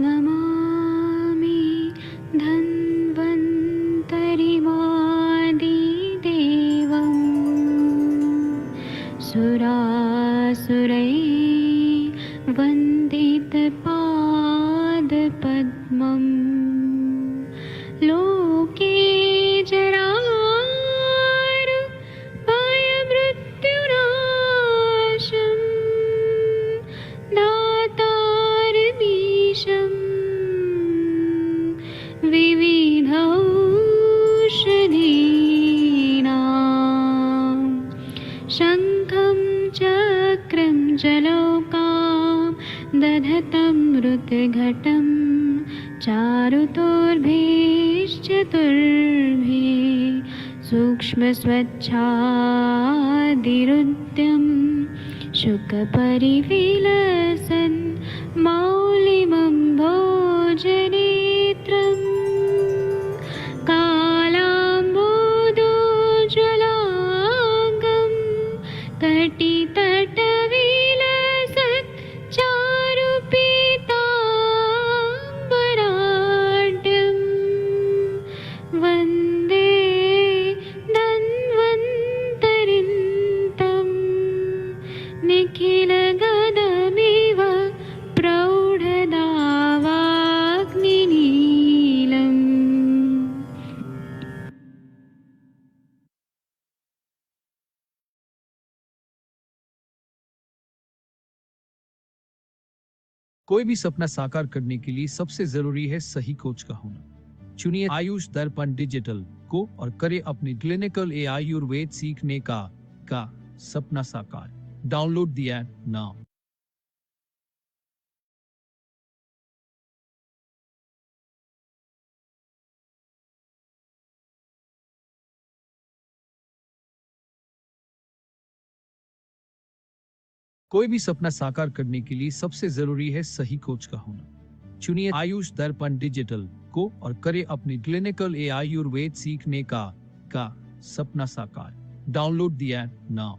नमामि धन्वन्तरिमादिदेवम् सुरासुरैः वन्दितपादपद्मम् लोके जरामृत्युनाशं दातारमीशं विविधौषधीनां शङ्खं चक्रं जलौकां दधतं मृतघटं चारुतोर्भिश्चतुर्भिः सूक्ष्मस्वच्छादिरुद्यं शुकपरिविलसन् मौलिमम्भोजनेत्रम् कालाम्बोदोज्ज्वलाङ्गं कटितटविलसत् चारुपीताम्बराढ्यं वन्दे धन्वन्तरिन्तं निखिलगदमिव प्रौढदावाग्निनीलम्। कोई भी सपना साकार करने के लिए सबसे जरूरी है सही कोच का होना। चुनिए आयुष दर्पण डिजिटल को और करे अपने क्लिनिकल आयुर्वेद सीखने का सपना साकार। Download the app now. कोई भी सपना साकार करने के लिए सबसे जरूरी है सही कोच का होना। चुनिए आयुष दर्पण डिजिटल को और करे अपने क्लिनिकल आयुर्वेद सीखने का सपना साकार। Download the app now.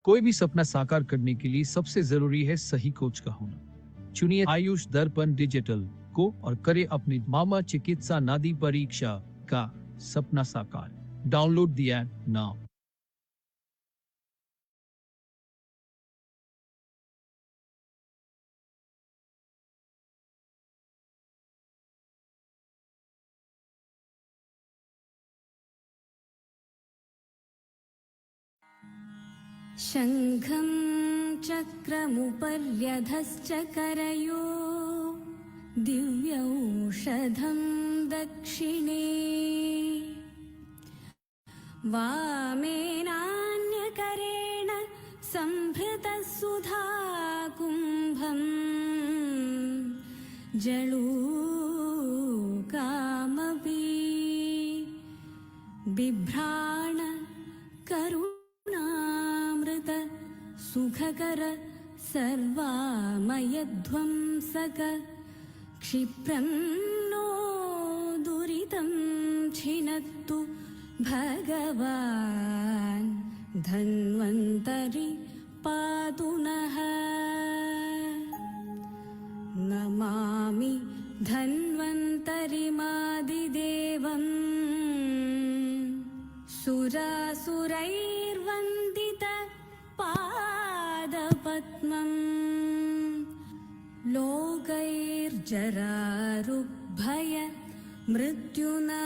कोई भी सपना साकार करने के लिए सबसे जरूरी है सही कोच का होना। चुनिए आयुष दर्पण डिजिटल को और करे अपने मामा चिकित्सा नादी परीक्षा का सपना साकार। Download the app now. शङ्खं चक्रमुपर्यधश्च करयो दिव्यौषधं दक्षिणे वामेनान्यकरेण संभृतः सुधाकुम्भम् जलूकामपि बिभ्राण करुणामृत सुखकर सर्वामयध्वंसक क्षिप्रं नो दुरितं छिनत्तु भगवान् धन्वन्तरि पातु नः। नमामि धन्वन्तरिमादिदेवम् सुरासुरैर्वन्दित पादपद्मम् लोकैर्जरारुग्भय मृत्युनाशम्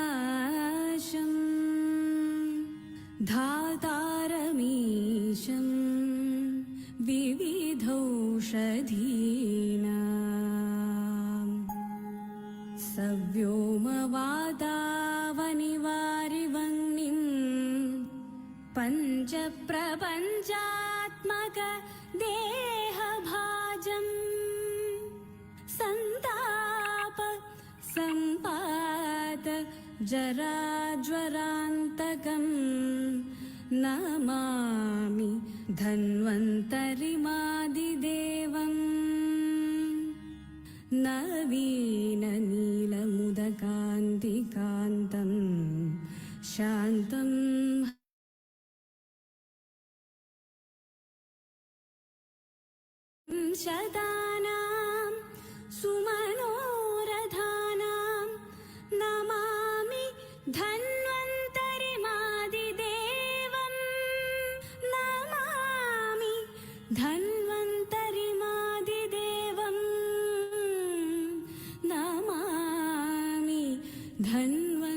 धातारमीशं विविधौषधीनां सव्योमवातावनिवारिवह्निं पञ्चप्रपञ्चात्मक देहभाजम् सन्ताप सम्पात जराज्वरान्तकम् नमामि धन्वन्तरिमादिदेवम्। नवीननीलमुदकान्तिकान्तम् धन्वन्तरिमादिदेवम्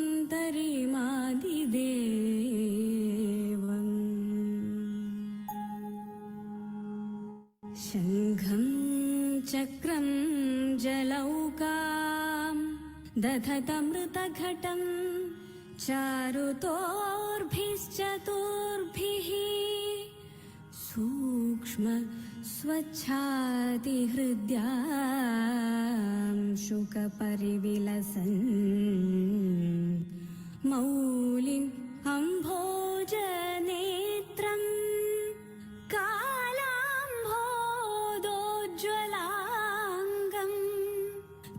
शङ्खं चक्रं जलौकाम् दधतमृतघटं चारुतोर्भिश्चतुर्भिः सूक्ष्म स्वच्छातिहृद्यां शुकपरिविलसन् मौलिम् अम्भोजनेत्रं कालाम्भोदोज्ज्वलाङ्गम्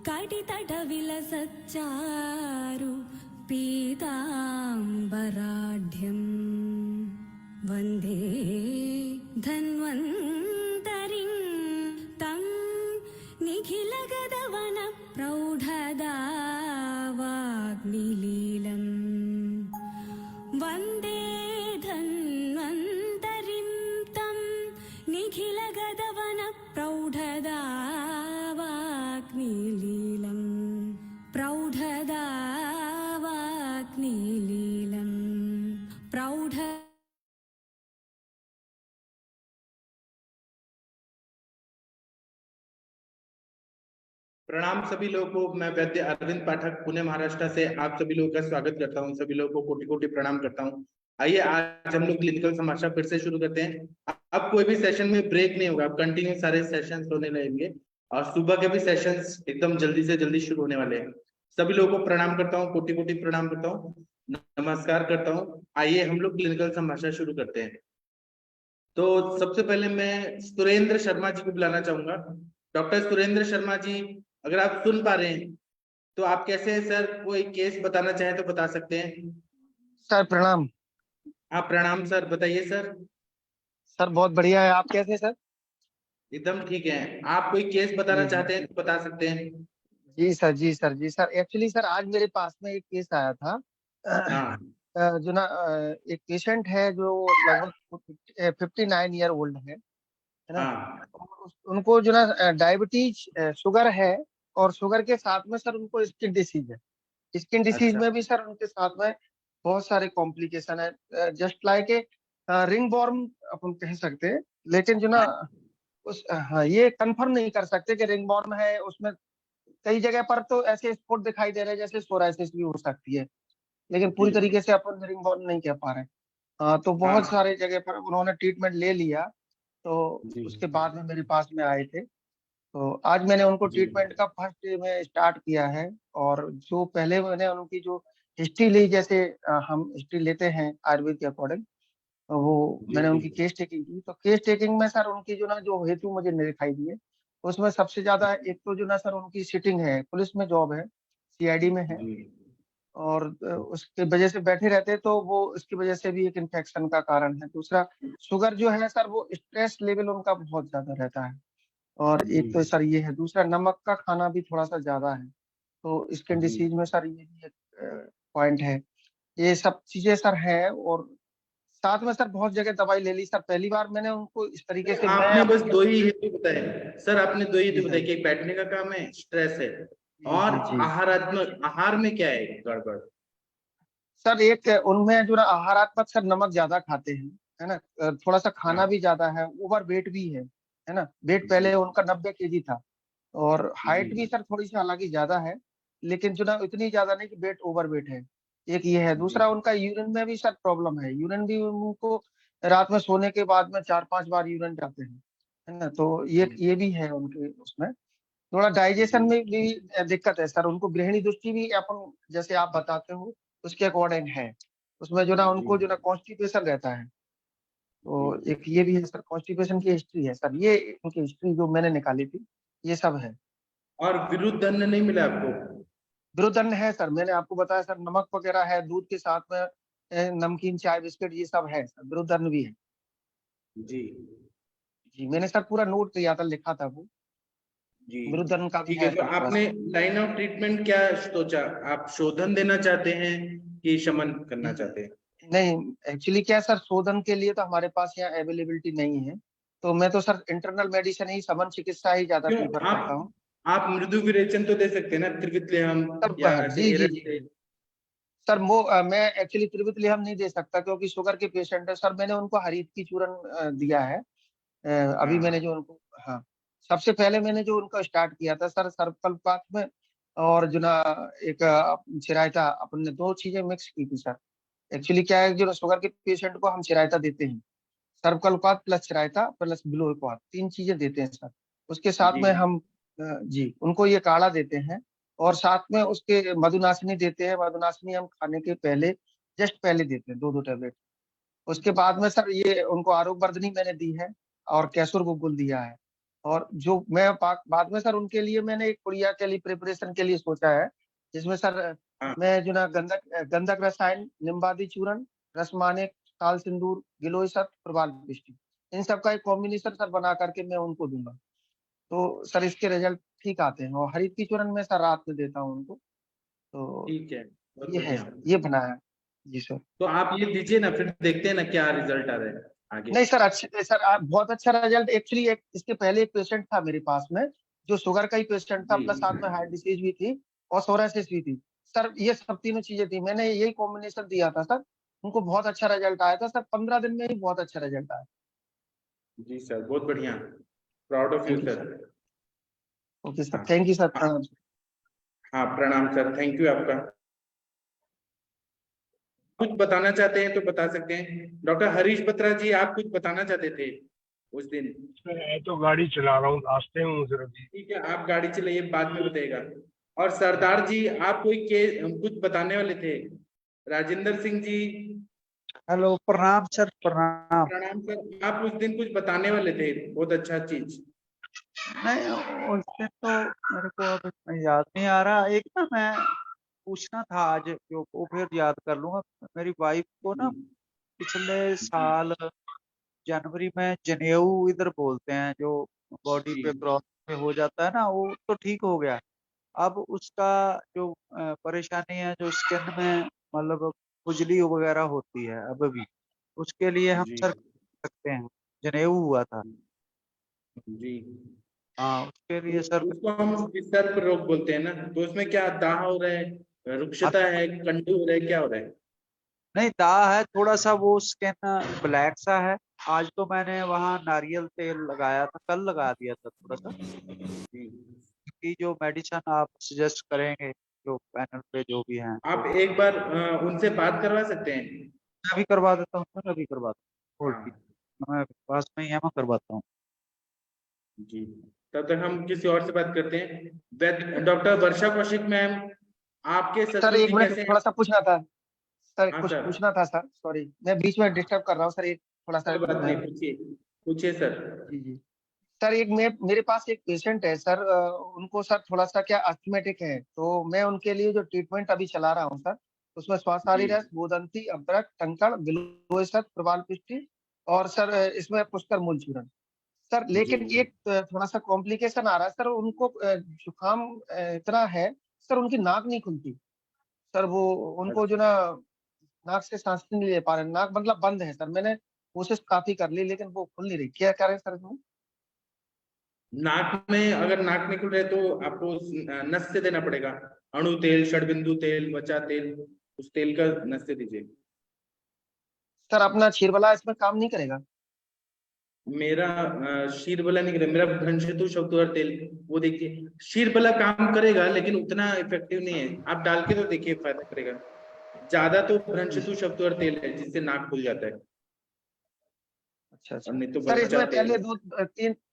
कटितटविलसच्चारु पीताम्बराढ्यम् वन्दे धन्वन्तरिं तं निखिलगदवनप्रौढदावाग्निलीलम् वन्दे धन्वन्तरिं तं निखिलगदवनप्रौढदावाग्निलीलम् प्रौढदावाग्निलीलम् प्रौढ प्रणाम सभी लोगों को। मैं वैद्य अरविंद पाठक पुणे महाराष्ट्र से आप सभी लोगों का स्वागत करता हूं। सभी लोगों को कोटि कोटि प्रणाम करता हूं। आइए आज हम लोग क्लिनिकल समाचार फिर से शुरू करते हैं। अब कोई भी सेशन में ब्रेक नहीं होगा, अब कंटिन्यू सारे सेशंस होने लगेंगे और सुबह के भी सेशंस एकदम जल्दी से जल्दी शुरू होने वाले हैं। सभी लोगों को प्रणाम करता हूँ, कोटि कोटि प्रणाम करता हूँ, नमस्कार करता हूँ। आइए हम लोग क्लिनिकल समाचार शुरू करते हैं। तो सबसे पहले मैं सुरेंद्र शर्मा जी को बुलाना चाहूंगा। डॉक्टर सुरेंद्र शर्मा जी, अगर आप सुन पा रहे हैं तो आप कैसे हैं सर? कोई केस बताना चाहें तो बता सकते हैं। सर प्रणाम। हाँ प्रणाम सर, बताइए सर। सर बहुत बढ़िया है, आप कैसे हैं सर? एकदम ठीक है। आप कोई केस बताना जी चाहते हैं तो बता सकते हैं। जी सर, जी सर, जी सर। एक्चुअली सर आज मेरे पास में एक केस आया था। हाँ जो ना एक पेशेंट है जो लगभग 59 ईयर ओल्ड है ना। हाँ उनको जो ना डायबिटीज शुगर है और शुगर के साथ में सर उनको स्किन डिसीज है। स्किन डिसीज अच्छा में भी सर उनके साथ में बहुत सारे कॉम्प्लिकेशन है, just like a ringworm अपन कह सकते हैं। लेकिन जो ना हाँ, ये कंफर्म नहीं कर सकते कि रिंग वॉर्म है। उसमें कई जगह पर तो ऐसे स्पॉट दिखाई दे रहे हैं जैसे सोराइसिस भी हो सकती है, लेकिन पूरी जी तरीके से अपन रिंग वॉर्म नहीं कह पा रहे। तो बहुत हाँ सारे जगह पर उन्होंने ट्रीटमेंट ले लिया, तो जी उसके बाद में मेरे पास में आए थे। तो आज मैंने उनको जी ट्रीटमेंट का फर्स्ट डे में स्टार्ट किया है। और जो पहले मैंने उनकी जो हिस्ट्री ली, जैसे हम हिस्ट्री लेते हैं आयुर्वेद के अकॉर्डिंग, वो जी मैंने जी उनकी केस टेकिंग की। तो केस टेकिंग में सर उनकी जो ना जो हेतु मुझे दिखाई दिए, उसमें सबसे ज्यादा एक तो जो ना सर उनकी सिटिंग है, पुलिस में जॉब है, सीआईडी में है, जी और उसके वजह से बैठे रहते हैं, तो वो इसकी वजह से भी एक इन्फेक्शन का कारण है। दूसरा शुगर जो है सर, वो स्ट्रेस लेवल उनका बहुत ज्यादा रहता है। और एक तो जी सर ये है, दूसरा नमक का खाना भी थोड़ा सा ज्यादा है। तो स्किन जी। डिसीज में सर ये भी एक पॉइंट है। ये सब चीजें सर है। और साथ में सर बहुत जगह दवाई ले ली सर। पहली बार मैंने उनको इस तरीके से मैं आपने बस अपनी दो ही हेतु बताए सर, आपने दो ही जी हेतु सर, बताए कि एक बैठने का काम है, स्ट्रेस है, जी और जी जी आहारात्मक आहार में क्या है गड़बड़? सर। एक उनमें जो ना आहारात्मक सर नमक ज्यादा खाते हैं, है ना। थोड़ा सा खाना हाँ भी ज्यादा है, ओवर वेट भी है ना। वेट जी पहले उनका 90 kg था, और जी हाइट भी सर थोड़ी सी हालांकि ज्यादा है, लेकिन जो ना इतनी ज्यादा नहीं कि वेट ओवर वेट है। एक ये है। जी दूसरा उनका यूरिन में भी सर प्रॉब्लम है। यूरिन भी उनको रात में सोने के बाद में 4-5 बार यूरिन जाते हैं, है ना। तो जी ये भी है उनके उसमें। थोड़ा डाइजेशन जी में भी दिक्कत है सर उनको। गृहिणी दृष्टि भी अपन जैसे आप बताते हो उसके अकॉर्डिंग है। उसमें जो ना जी उनको जो ना कॉन्स्टिपेशन रहता है। जी। तो एक ये भी है सर, कॉन्स्टिपेशन की हिस्ट्री है सर। ये उनकी हिस्ट्री जो मैंने निकाली थी, ये सब है। और विरुद्ध दंड नहीं मिला आपको? विरुद्धन है सर, मैंने आपको बताया सर, नमक वगैरह है, दूध के साथ में नमकीन, चाय, बिस्किट, ये सब है सर। विरुद्धन भी है। जी जी मैंने सर पूरा नोट किया था, लिखा था वो। जी। विरुद्धन का भी ठीक है, है तो सर थोड़ा आपने सा। लाइन ऑफ ट्रीटमेंट क्या सोचा? आप शोधन देना चाहते हैं कि शमन करना चाहते हैं? नहीं, एक्चुअली क्या है सर, शोधन के लिए तो हमारे पास यहाँ अवेलेबिलिटी नहीं है। तो मैं तो सर इंटरनल मेडिसिन ही, शमन चिकित्सा ही ज्यादा क्यों? प्रीफर करता हूँ। आप मृदु विरेचन तो दे सकते हैं ना, त्रिविक्रम सर या ऐसे जी जी जी एरंडे। सर मैं एक्चुअली त्रिवित लेहम नहीं दे सकता क्योंकि शुगर के पेशेंट है सर। मैंने उनको हरीत की चूरन दिया है। अभी मैंने हाँ जो उनको, हाँ, सबसे पहले मैंने जो उनका स्टार्ट किया था सर सर्वकल्पात में, और जो ना एक चिरायता, अपन ने दो चीजें मिक्स की थी सर। एक्चुअली क्या है, जो शुगर के पेशेंट को हम चिरायता देते हैं, सर्वकल्पात प्लस चिरायता प्लस बिलोईपाद, तीन चीजें देते हैं सर। उसके साथ जी में हम जी उनको ये काढ़ा देते हैं, और साथ में उसके मधुनाशिनी देते हैं। मधुनाशिनी हम खाने के पहले, जस्ट पहले देते हैं, 2-2 टैबलेट। उसके बाद में सर ये उनको आरोग्य वर्धनी मैंने दी है, और कैसुर गुग्गुल दिया है। और जो मैं बाद में सर उनके लिए मैंने एक पुड़िया के लिए प्रिपरेशन के लिए सोचा है, जिसमें सर हाँ मैं जो ना गंधक गंधक रसायन, निम्बादी चूर्ण, रसमानिक, ताल सिंदूर, गिलोय सत्व, प्रवाल पिष्टी, इन सब का एक कॉम्बिनेशन सर बना करके मैं उनको दूंगा। तो सर इसके रिजल्ट ठीक आते हैं। और हरित की चूर्ण में सर रात में देता हूँ उनको। तो ठीक है, बहुत ये है, बढ़िया। ये बना है। जी सर। तो आप ये दीजिए ना, फिर देखते हैं ना क्या रिजल्ट आ रहा है आगे। नहीं सर, अच्छे सर, आप बहुत अच्छा रिजल्ट। एक्चुअली एक इसके पहले एक पेशेंट था मेरे पास में, जो शुगर का ही पेशेंट था, जी प्लस साथ में हार्ट डिसीज भी थी, और सोरासिस भी थी सर। ये सब तीनों चीजें थी, मैंने यही कॉम्बिनेशन दिया था सर। उनको बहुत अच्छा रिजल्ट आया था सर, 15 दिन में ही बहुत अच्छा रिजल्ट आया। जी सर, बहुत बढ़िया, proud of you thank you sir. Sir. Okay sir, हाँ थैंक यू सर, हाँ प्रणाम सर। हाँ, प्रणाम सर, थैंक यू आपका। कुछ बताना चाहते हैं तो बता सकते हैं। डॉक्टर हरीश बत्रा जी, आप कुछ बताना चाहते थे उस दिन। मैं तो गाड़ी चला रहा हूँ, रास्ते में हूँ सर अभी। ठीक है, आप गाड़ी चलाइए, बाद में बताइएगा। और सरदार जी, आप कोई केस कुछ बताने वाले थे। राजेंद्र सिंह जी, हेलो, प्रणाम सर, प्रणाम। प्रणाम सर, आप उस दिन कुछ बताने वाले थे, बहुत अच्छा चीज। नहीं, उस दिन तो मेरे को अब इतना याद नहीं आ रहा। एक ना मैं पूछना था आज, जो वो फिर याद कर लूंगा। मेरी वाइफ को ना पिछले जी साल जनवरी में जनेऊ इधर बोलते हैं, जो बॉडी जी पे क्रॉस पे हो जाता है ना, वो तो ठीक हो गया। अब उसका जो परेशानी है, जो स्किन में मतलब खुजली वगैरह होती है अब भी, उसके लिए हम जी सर कर सकते हैं। जनेऊ हुआ था। जी। हाँ, उसके तो लिए सर। उसको हम विसर्प रोग बोलते हैं ना, तो उसमें क्या दाह हो रहा है, अब रुक्षता है, कंडू हो रहा है, क्या हो रहा है? नहीं, दाग है थोड़ा सा, वो स्किन ब्लैक सा है। आज तो मैंने वहाँ नारियल तेल लगाया था, कल लगा दिया था थोड़ा सा। जी। कि जो मेडिसिन आप सजेस्ट करेंगे, जो पैनल पे जो भी हैं, तो आप एक बार उनसे बात करवा सकते हैं। मैं अभी करवा देता हूँ सर, अभी करवा देता हूँ। ठीक, हाँ मैं पास में ही है, मैं करवाता हूँ। जी, तब तक हम किसी और से बात करते हैं। डॉक्टर वर्षा कौशिक मैम, आपके सर ससुर एक जी मिनट, कैसे हैं? थोड़ा सा पूछना था सर, हाँ कुछ सर। पूछना था सर, सॉरी मैं बीच में डिस्टर्ब कर रहा हूँ सर, एक थोड़ा सा। कोई बात नहीं, पूछिए पूछिए सर। जी जी सर, एक मेरे पास एक पेशेंट है सर, उनको सर थोड़ा सा क्या अस्थमेटिक है, तो मैं उनके लिए जो ट्रीटमेंट अभी चला रहा हूँ सर, उसमें श्वासारी जी रस, गोदंती, अदरक, टंकण, गिलोय सत्व, प्रवाल पिष्टी, और सर इसमें पुष्कर मूल चूर्ण सर। जी लेकिन एक थोड़ा सा कॉम्प्लिकेशन आ रहा है सर, उनको जुकाम इतना है सर, उनकी नाक नहीं खुलती सर। वो उनको जो ना नाक से सांस नहीं ले पा रहे, नाक मतलब बंद है सर। मैंने कोशिश काफी कर ली, लेकिन वो खुल नहीं रही। क्या करें सर इसमें? नाक में अगर नाक नहीं खुल रहे तो आपको नस से देना पड़ेगा। अणु तेल, षडबिंदु तेल, वचा तेल, उस तेल का नस से दीजिए। सर अपना क्षीरबला इसमें काम नहीं करेगा? मेरा शीरबला नहीं करेगा, मेरा भ्रंशतु शब्दवर तेल, वो देखिए। शीरबला काम करेगा लेकिन उतना इफेक्टिव नहीं है, आप डाल के तो देखिए, फायदा करेगा ज्यादा। तो जी भ्रंशतु शब्दवर तेल है, जिससे नाक खुल जाता है, अच्छा और अच्छा नहीं तो सर, वचा इसमें तेल। पहले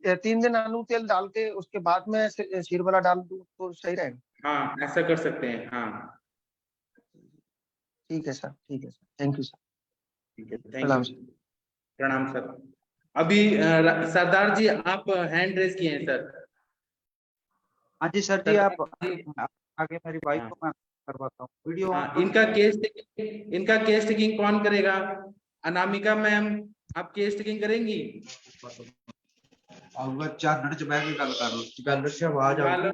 2-3 दिन अनु तेल डाल के उसके बाद में क्षीरबला डाल दूं तो सही रहेगा? हाँ, ऐसा कर सकते हैं, हाँ। ठीक है सर, ठीक है सर, थैंक यू सर। ठीक है, थैंक यू। प्रणाम सर। प्रणाम सर। अभी सरदार जी, आप हैंड रेस किए हैं सर। हाँ जी सर जी, सरदार आप जी, आगे मेरी वाइफ हाँ को मैं करवाता हूँ, वीडियो ऑन हाँ, करो। इनका केस टेकिंग कौन करेगा? अनामिका मैम, आप केस टेकिंग करेंगी? आऊंगा 4 मिनट च बैठ के गल कर लो, गल से आवाज बंगाल आऊगी। और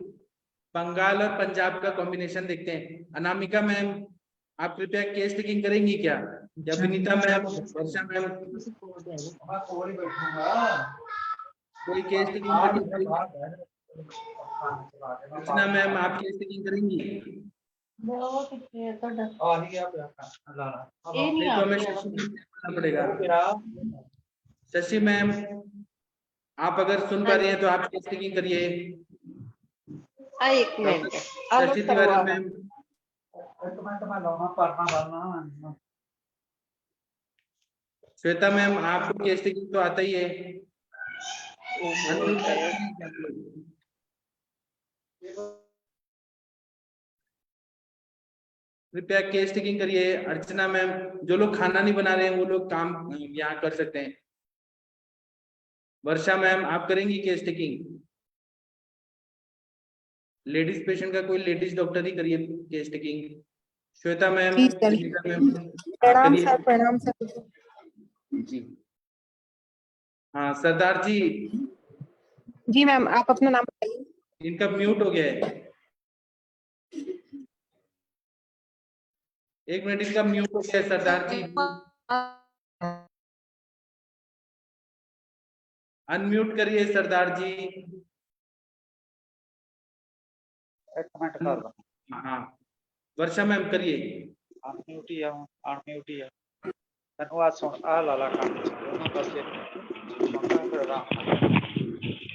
बंगाल और पंजाब का कॉम्बिनेशन देखते हैं। अनामिका मैम, आप कृपया केस टेकिंग करेंगी क्या? या विनीता मैम, वर्षा मैम, मैं कोल ही बैठूंगा। कोई केस टेकिंग करेंगी? अर्चना मैम, आप केस टेकिंग करेंगी? नहीं तो हमें शशि मैम से बोलना पड़ेगा। शशि मैम, आप अगर सुन पा रही हैं तो आप टेस्टिंग करिए। एक doctor minute Shashi Tiwari ma'am, Shweta ma'am, आपको टेस्टिंग तो आता ही है। अनम्यूट करके कृपया केस टेकिंग करिए। अर्चना मैम, जो लोग खाना नहीं बना रहे हैं वो लोग काम यहाँ कर सकते हैं। वर्षा मैम, आप करेंगी केस टेकिंग? लेडीज पेशेंट का कोई लेडीज डॉक्टर ही करिए केस टेकिंग। श्वेता मैम, जी सर। सुनीता मैम, आप प्रणाम करिए। सर, प्रणाम सर। जी हाँ, सरदार जी, जी मैम, आप अपना नाम बताइए। इनका म्यूट हो गया है। एक मिनट, इनका म्यूट हो गया है सरदार जी। अनम्यूट करिए सरदार जी। एक मिनट कर दो। हाँ, वर्षा मैम करिए। अनम्यूट ही है, अनम्यूट ही है। धन्यवाद। सुन आ लाला काम बस ये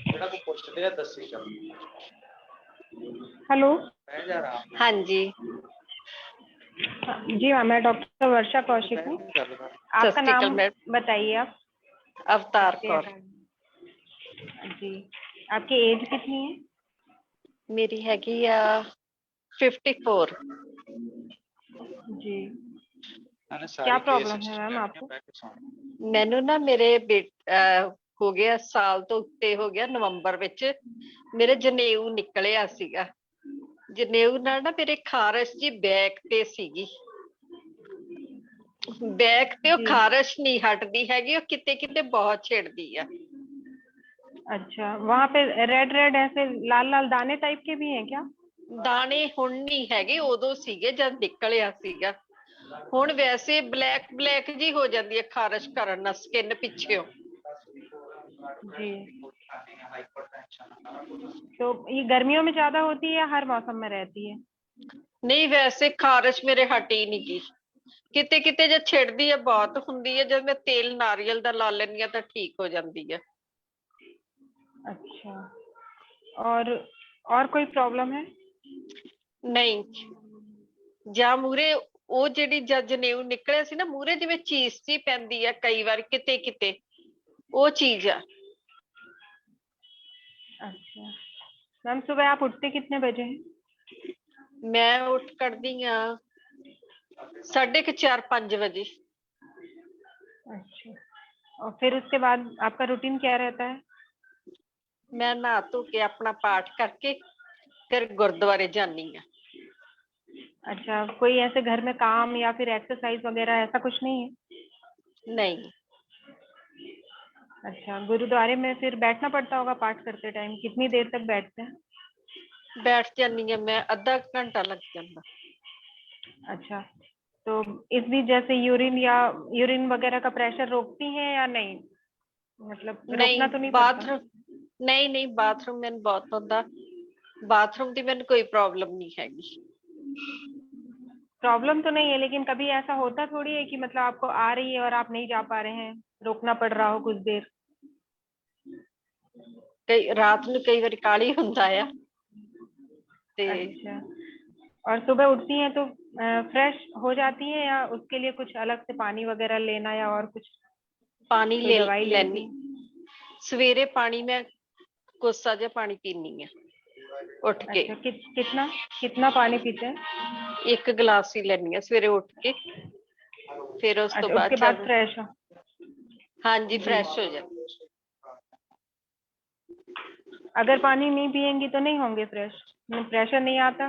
बेटा को पूछ लिया 10 सेकंड हेलो। मैं जा रहा हूं। हाँ जी, जी मैम, मैं डॉक्टर वर्षा कौशिक हूँ। आपका नाम बताइए आप। अवतार कौर। जी, आपकी एज कितनी है? मेरी हैगी 54। जी, क्या प्रॉब्लम है मैम आपको? ਮੈਨੂੰ ਨਾ ਮੇਰੇ ਹੋ ਗਿਆ ਸਾਲ ਤੋਂ ਉੱਤੇ ਹੋ ਗਿਆ। ਨਵੰਬਰ ਵਿੱਚ ਮੇਰੇ ਜਨੇਊ ਨਿਕਲਿਆ ਸੀਗਾ। ਜਨੇਊ ਨਾਲ ਨਾ ਮੇਰੇ ਖਾਰਸ਼ ਜੀ ਬੈਕ ਤੇ ਸੀਗੀ। ਬੈਕ ਤੇ ਉਹ ਖਾਰਸ਼ ਨਹੀਂ ਹਟਦੀ ਹੈਗੀ, ਉਹ ਕਿਤੇ ਕਿਤੇ ਬਹੁਤ ਛਿੜਦੀ ਆ। अच्छा, वहाँ पे रेड रेड ऐसे लाल लाल दाने टाइप के भी हैं क्या? ਦਾਣੇ ਹੁਣ ਨਹੀਂ ਹੈਗੇ, ਉਦੋਂ ਸੀਗੇ ਜਦ ਨਿਕਲਿਆ ਸੀਗਾ। ਹੁਣ ਵੈਸੇ ਬਲੈਕ ਬਲੈਕ ਜੀ ਹੋ ਜਾਂਦੀ ਹੈ ਖਾਰਸ਼ ਕਰਨ ਨਾਲ ਸਕਿਨ ਪਿੱਛੇੋਂ। जी, तो ये गर्मियों में ज्यादा होती है या हर मौसम में रहती है? ਨਹੀਂ ਵੈਸੇ ਖਾਰਸ਼ ਮੇਰੇ ਹਟੀ ਨਹੀਂ ਗਈ। ਕਿਤੇ ਕਿਤੇ ਜੇ ਛਿੜਦੀ ਹੈ ਬਹੁਤ ਹੁੰਦੀ ਹੈ। ਜਦ ਮੈਂ ਤੇਲ ਨਾਰੀਅਲ ਦਾ ਲਾ ਲੈਂਦੀ ਹਾਂ ਤਾਂ ਠੀਕ ਹੋ ਜਾਂਦੀ ਹੈ। अच्छा, और कोई प्रॉब्लम है? ਨਹੀਂ, ਜਾਂ ਮੂਰੇ ਉਹ ਜਿਹੜੀ ਜਦ ਜਨੇਊ ਨਿਕਲਿਆ ਸੀ ਨਾ, ਮੂਰੇ ਜਿਵੇਂ ਚੀਸ ਜੀ ਪੈਂਦੀ ਆ ਕਈ ਵਾਰ ਕਿਤੇ ਕਿਤੇ, ਉਹ ਚੀਜ਼ ਆ। अच्छा मैम, सुबह आप उठते कितने बजे हैं? मैं उठ करती हाँ 4:30-5 बजे। अच्छा, और फिर उसके बाद आपका रूटीन क्या रहता है? मैं नहा धो के अपना पाठ करके फिर गुरुद्वारे जानी हाँ। अच्छा, कोई ऐसे घर में काम या फिर एक्सरसाइज वगैरह ऐसा कुछ नहीं है? नहीं। अच्छा, गुरुद्वारे में फिर बैठना पड़ता होगा पाठ करते टाइम, कितनी देर तक बैठते हैं? बैठ जानी है मैं, आधा घंटा लग जाता। अच्छा, तो इस बीच जैसे यूरिन वगैरह का प्रेशर रोकती हैं या नहीं? मतलब रोकना तो नहीं पड़ता? नहीं, बाथरूम मैंने बहुत होता। बाथरूम की मैंने कोई प्रॉब्लम नहीं हैगी। प्रॉब्लम तो नहीं है, लेकिन कभी ऐसा होता थोड़ी है कि मतलब आपको आ रही है और आप नहीं जा पा रहे हैं, रोकना पड़ रहा हो कुछ देर? कई रात में कई बार काली होता है। अच्छा, और सुबह उठती हैं तो फ्रेश हो जाती हैं या उसके लिए कुछ अलग से पानी वगैरह लेना या और कुछ? पानी ले लेनी सवेरे, पानी में कोसा जा पानी पीनी है उठ के। अच्छा, कितना पानी पीते हैं? 1 गिलास ही लेनी है सवेरे उठ के। फिर उस तो बाद उसके बाद फ्रेश हो? हाँ जी, फ्रेश हो जाए। अगर पानी नहीं पिएंगी तो नहीं होंगे फ्रेश? प्रेशर नहीं आता?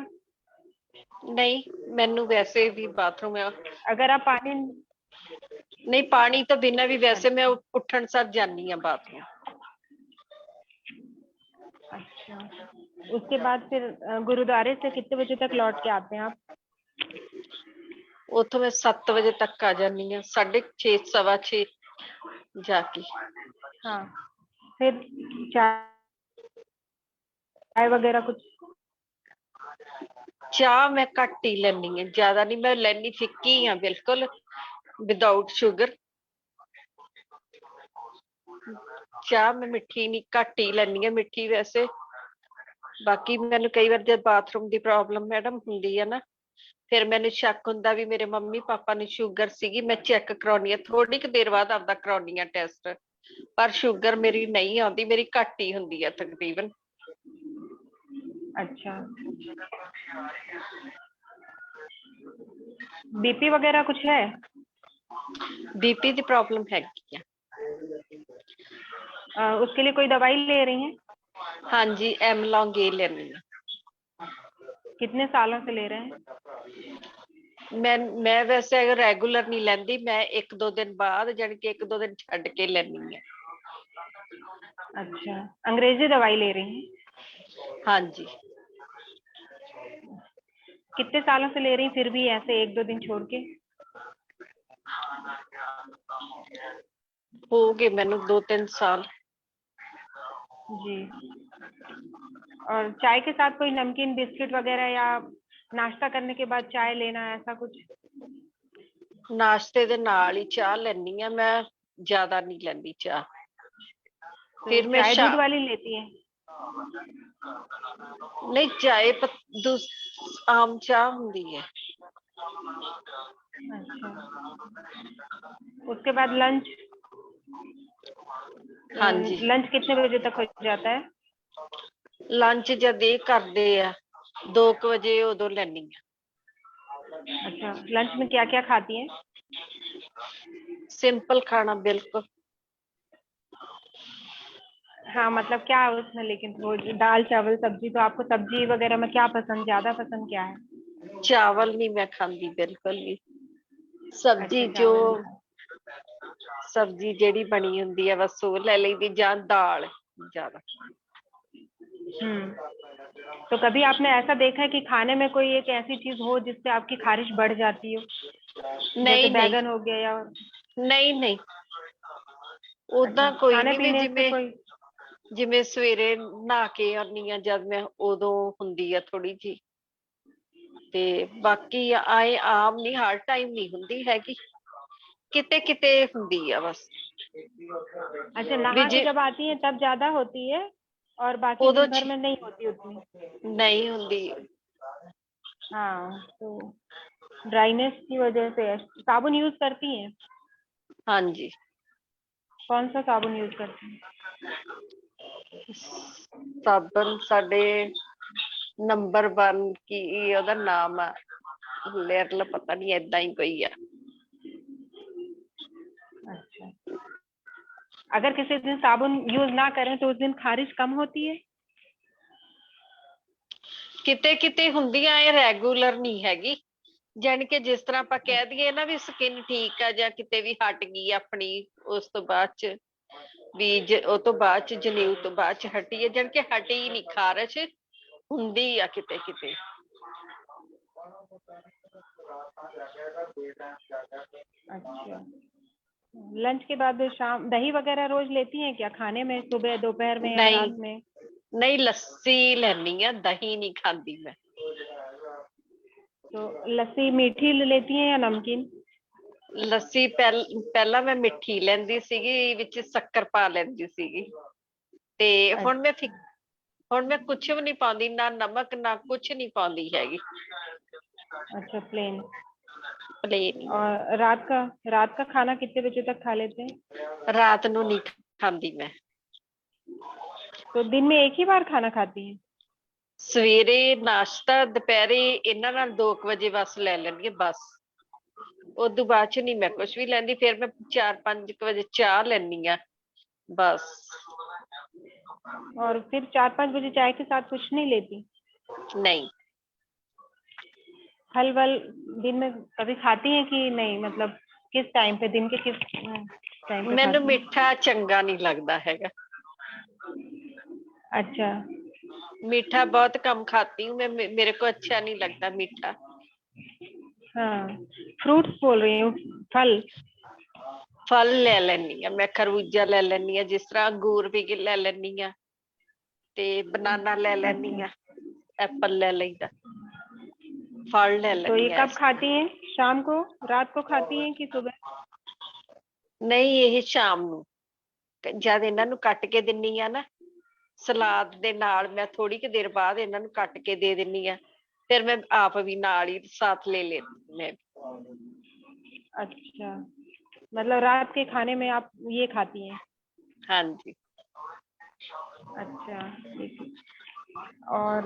नहीं, मैनू वैसे भी बाथरूम में अगर आप पानी नहीं, पानी तो बिना भी वैसे मैं उठन सार जानी है बाथरूम। अच्छा, उसके बाद फिर गुरुद्वारे से कितने बजे तक लौट के आते हैं आप? उतो मैं 7 बजे तक आ जानी है, 6:30 6:15 जाके। हाँ, फिर चाय वगैरह कुछ? ਚਾਹ ਮੈਂ ਘੱਟ ਹੀ ਲੈਣੀ ਹੈ, ਜ਼ਿਆਦਾ ਨਹੀਂ ਮੈਂ ਲੈਣੀ, ਫਿੱਕੀ ਆ ਬਿਲਕੁਲ ਵਿਦਆਊਟ ਸ਼ੂਗਰ। ਚਾਹ ਮੈਂ ਮਿੱਠੀ ਨਹੀਂ, ਘੱਟ ਹੀ ਲੈਣੀ ਹੈ ਮਿੱਠੀ ਵੈਸੇ। ਬਾਕੀ ਮੈਨੂੰ ਕਈ ਵਾਰ ਜਦ ਬਾਥਰੂਮ ਦੀ ਪ੍ਰੋਬਲਮ ਮੈਡਮ ਹੁੰਦੀ ਹੈ ਨਾ, ਫਿਰ ਮੈਨੂੰ ਸ਼ੱਕ ਹੁੰਦਾ ਵੀ ਮੇਰੇ ਮੰਮੀ ਪਾਪਾ ਨੂੰ ਸ਼ੂਗਰ ਸੀਗੀ, ਮੈਂ ਚੈੱਕ ਕਰਾਉਣੀ ਆ ਥੋੜੀ ਕੁ ਦੇਰ ਬਾਅਦ ਆਪਦਾ ਕਰਾਉਣੀ ਆ ਟੈਸਟ, ਪਰ ਸ਼ੂਗਰ ਮੇਰੀ ਨਹੀਂ ਆਉਂਦੀ, ਮੇਰੀ ਘੱਟ ਹੀ ਹੁੰਦੀ ਹੈ ਤਕਰੀਬਨ। अच्छा, बीपी वगैरह कुछ है? बीपी की प्रॉब्लम हैगी है। उसके लिए कोई दवाई ले रही हैं? हाँ जी, एमलॉन्ग ए लेनी है। कितने सालों से ले रहे हैं? मैं वैसे अगर रेगुलर नहीं लेंदी, मैं एक दो दिन बाद यानी कि एक दो दिन छड़ के लेनी है। अच्छा, अंग्रेजी दवाई ले रही हैं? हाँ जी। कितने सालों से ले रही फिर भी ऐसे एक दो दिन छोड़ के? हो गए मैंने 2-3 साल। जी। और चाय के साथ कोई नमकीन बिस्किट वगैरह या नाश्ता करने के बाद चाय लेना, ऐसा कुछ? नाश्ते दे नाल ही चाह लेनी है मैं, ज्यादा नहीं लेंदी चाह। तो फिर मैं चाय दूध वाली लेती हैं? नहीं, चाय आम चाह होंदी है। अच्छा, उसके बाद लंच? हाँ जी। लंच कितने बजे तक हो जाता है? लंच जब ये करते हैं 2 बजे उदो लेनी है। अच्छा, लंच में क्या क्या खाती हैं? सिंपल खाना बिल्कुल। हाँ, मतलब क्या है उसमें, लेकिन रोज दाल चावल सब्जी, तो आपको सब्जी वगैरह में क्या पसंद, ज्यादा पसंद क्या है? चावल नहीं मैं खाती बिल्कुल भी। सब्जी अच्छा, जो चावल सब्जी जेड़ी बनी हुंदी है बस वो ले लेदी, जां दाल ज्यादा। तो कभी आपने ऐसा देखा है कि खाने में कोई एक ऐसी चीज हो जिससे आपकी खारिश बढ़ जाती हो? नहीं बैगन हो गया या नहीं नहीं, उदा कोई खाने नहीं। पीने से जिमें कोई? जिमें सवेरे नहा के आनी आ जब मैं, उदों हुंदी है थोड़ी जी, ते बाकी आए आम नहीं, हर टाइम नहीं हुंदी हैगी, किते किते हुंदी है बस। अच्छा, नहा के जब आती है तब ज्यादा होती है और बाकी दिन भर में नहीं होती उतनी? नहीं हुंदी। हाँ, तो ड्राइनेस की वजह से। साबुन यूज करती हैं? हाँ जी। कौन सा साबुन यूज करती हैं? साबन साडे नंबर 1 की ओदा नाम है लेरल, पता नहीं ऐदा ही कोई है। अच्छा, अगर किसी दिन साबुन यूज ना करें तो उस दिन खारिश कम होती है? किते किते हुंदियां, रेगुलर नहीं हैगी। जानी कि जिस तरह आप कह दिए ना भी स्किन ठीक है या किते भी हट गई अपनी, उस तो बाद च भी उस तो बाद च जनेऊ तो बाद च हटी है, जानी कि हटी नहीं, खारिश हुंदी है किते किते। अच्छा, लंच के बाद शाम दही वगैरह रोज लेती हैं क्या खाने में, सुबह दोपहर में या रात में? नहीं, लस्सी लेनी है, दही नहीं खाती मैं। तो लस्सी मीठी लेती हैं या नमकीन? लस्सी पहला मैं मिठी लेंदी सीगी, विच शक्कर पा लेंदी सीगी, ते हुण मैं कुछ भी नहीं पाउंदी, ना नमक ना कुछ नहीं पाउंदी हैगी। अच्छा, प्लेन। और रात का खाना कितने बजे तक खा लेते हैं? रात नू नहीं खाती मैं। तो दिन में एक ही बार खाना खाती हैं? सवेरे नाश्ता, दोपहरे इन्हां नाल 2 बजे बस ले लेनी है बस, उदों बाद च नहीं मैं कुछ भी लेंदी। फिर मैं 4-5 बजे चाह लेनी है बस। और फिर 4-5 बजे चाय के साथ कुछ नहीं लेती? नहीं। फल वल दिन में कभी खाती हैं कि नहीं, मतलब किस टाइम पे, दिन के किस टाइम पे? मैनू मीठा चंगा नहीं लगता हैगा। अच्छा, मीठा बहुत कम खाती हूँ मैं, मेरे को अच्छा नहीं लगता मीठा। हाँ, फ्रूट्स बोल रही हूँ, फल ले लेनी है मैं, खरबूजा ले लेनी है, जिस तरह अंगूर भी ले लेनी है, ते बनाना ले लेनी है, एप्पल ले लेदा। फल ले तो ये लेनी कब खाती हैं? शाम को, रात को खाती हैं कि सुबह? नहीं, ਇਹ ਸ਼ਾਮ ਨੂੰ ਜਦ ਇਹਨਾਂ ਨੂੰ ਕੱਟ ਕੇ ਦਿੰਨੀ ਆ ਨਾ ਸਲਾਦ ਦੇ ਨਾਲ, ਮੈਂ ਥੋੜੀ ਕਿ ਦੇਰ ਬਾਅਦ ਇਹਨਾਂ ਨੂੰ ਕੱਟ ਕੇ ਦੇ ਦਿੰਨੀ ਆ, ਫਿਰ ਮੈਂ ਆਪ ਵੀ ਨਾਲ ਹੀ साथ ले लेती मैं। अच्छा, मतलब रात के खाने में आप ये खाती हैं? हाँ जी। अच्छा, ठीक है। और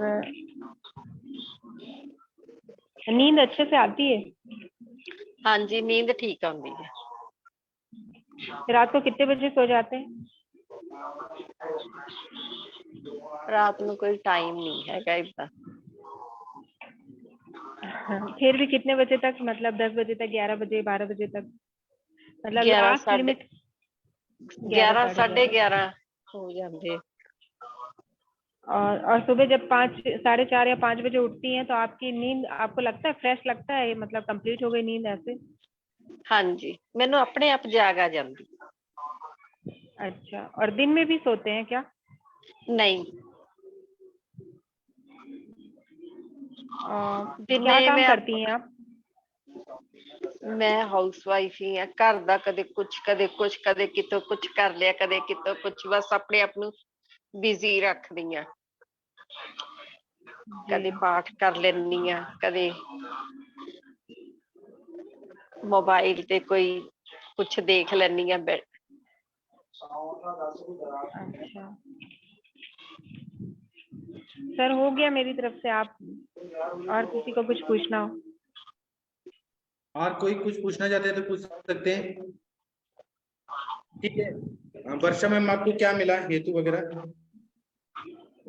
नींद अच्छे से आती है? हाँ जी, नींद ठीक आती है। रात को कितने बजे सो जाते हैं? रात में कोई टाइम नहीं है इतना। फिर भी कितने बजे तक, मतलब 10 बजे तक, 11 बजे, 12 बजे तक, मतलब 11 लास्ट लिमिट? 11 साढ़े 11 हो जाते। और सुबह जब 5, 4:30 या 5 बजे उठती हैं तो आपकी नींद, आपको लगता है फ्रेश लगता है, मतलब कंप्लीट हो गई नींद ऐसे? हाँ जी, मैंने अपने आप जाग आ जाती। अच्छा, और दिन में भी सोते हैं क्या? नहीं, क्या काम करती हैं आप? मैं हाउस वाइफ ही हाँ। घर दा कदे कुछ कदे कुछ, कदे कितों कुछ कर लिया, कदे कितों कुछ, बस अपने आप नू बिजी रखदी हाँ। कदे पाठ कर लेनी हाँ, कदे मोबाइल ते कोई कुछ देख लेनी हाँ। अच्छा सर, हो गया मेरी तरफ से। आप और किसी को कुछ पूछना हो? और कोई कुछ पूछना चाहते हैं तो पूछ सकते हैं। ठीक है, वर्षा मैम आपको क्या मिला हेतु वगैरह?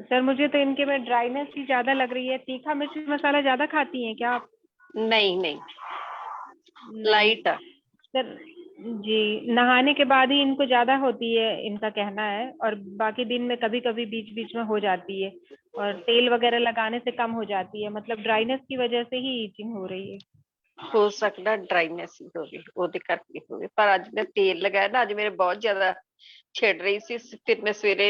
सर मुझे तो इनके में ड्राइनेस ही ज्यादा लग रही है। तीखा मिर्च मसाला ज्यादा खाती हैं क्या आप? नहीं नहीं, लाइट है सर जी, नहाने के बाद ही इनको ज्यादा होती है, इनका कहना है, और बाकी दिन में कभी कभी बीच बीच में हो जाती है, और तेल वगैरह लगाने से कम हो जाती है। मतलब ड्राइनेस की वजह से ही ईचिंग हो रही है। हो सकता ड्राइनेस ही होगी, ओदे करके होगी। पर आज मैं तेल लगाया ना, आज मेरे बहुत ज्यादा छिड़ रही सी। फिर मैं सवेरे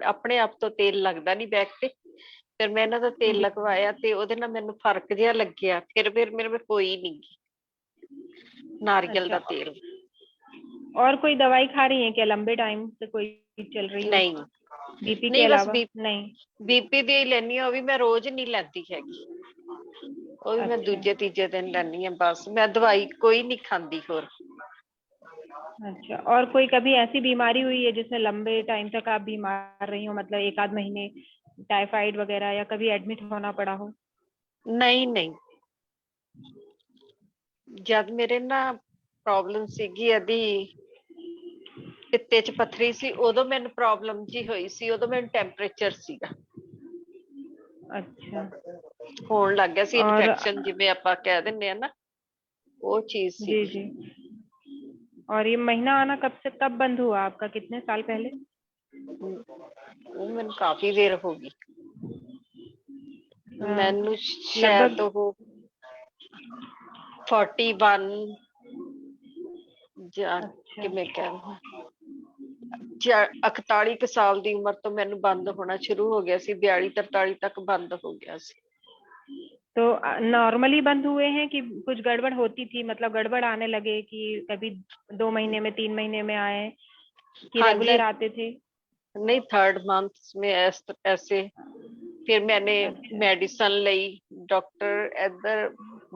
अपने आप तो तेल लगदा नहीं बैक पे, फिर मैं इन्हां दा तेल लगवाया ते ओदे नाल मैनूं फर्क जिहा लग्गिया। फिर मेरे में कोई नहीं, नारियल दा तेल। और कोई दवाई खा रही हैं क्या लंबे टाइम से? कोई चल रही है? नहीं बीपी के नहीं, बस अलावा? नहीं, बीपी दी ही लैनी है, वो भी मैं रोज नहीं लैंदी हैगी। वो भी मैं दूजे तीजे दिन लैनी है। बस मैं दवाई कोई नहीं खांदी होर। अच्छा, और कोई कभी ऐसी बीमारी हुई है जिसमें लंबे टाइम तक आप बीमार रही हो, मतलब 1 आध महीने, टाइफाइड वगैरह, या कभी एडमिट होना पड़ा हो? नहीं नहीं, जब मेरे ना प्रॉब्लम सीगी अदी पित्ते च पत्थरी सी, उदों मैनूं प्रॉब्लम जी हुई सी, उदों मैनूं टेंपरेचर सीगा। अच्छा, होण लग गया सी इन्फेक्शन, जिवें आपां कह दिंदे आ ना, वो चीज सी। जी जी। और ये महीना आना कब से, कब बंद हुआ आपका? कितने साल पहले? वो मैनूं काफी देर हो गई। मैनूं शायद लगभग वो 41 ਜਾਂ ਕਿਵੇਂ ਕਹਿਣਾ, 41 ਸਾਲ ਦੀ ਉਮਰ ਤੋਂ ਮੈਨੂੰ ਬੰਦ ਹੋਣਾ ਸ਼ੁਰੂ ਹੋ ਗਿਆ ਸੀ। 42 43 तक बंद हो गया सी। तो नॉर्मली बंद हुए हैं कि कुछ गड़बड़ होती थी? मतलब गड़बड़ आने लगे कि कभी 2 महीने में, 3 महीने में आए, कि रेगुलर आते थे? नहीं, 3rd मंथ में ऐसे। फिर मैंने मेडिसिन ली, डॉक्टर इधर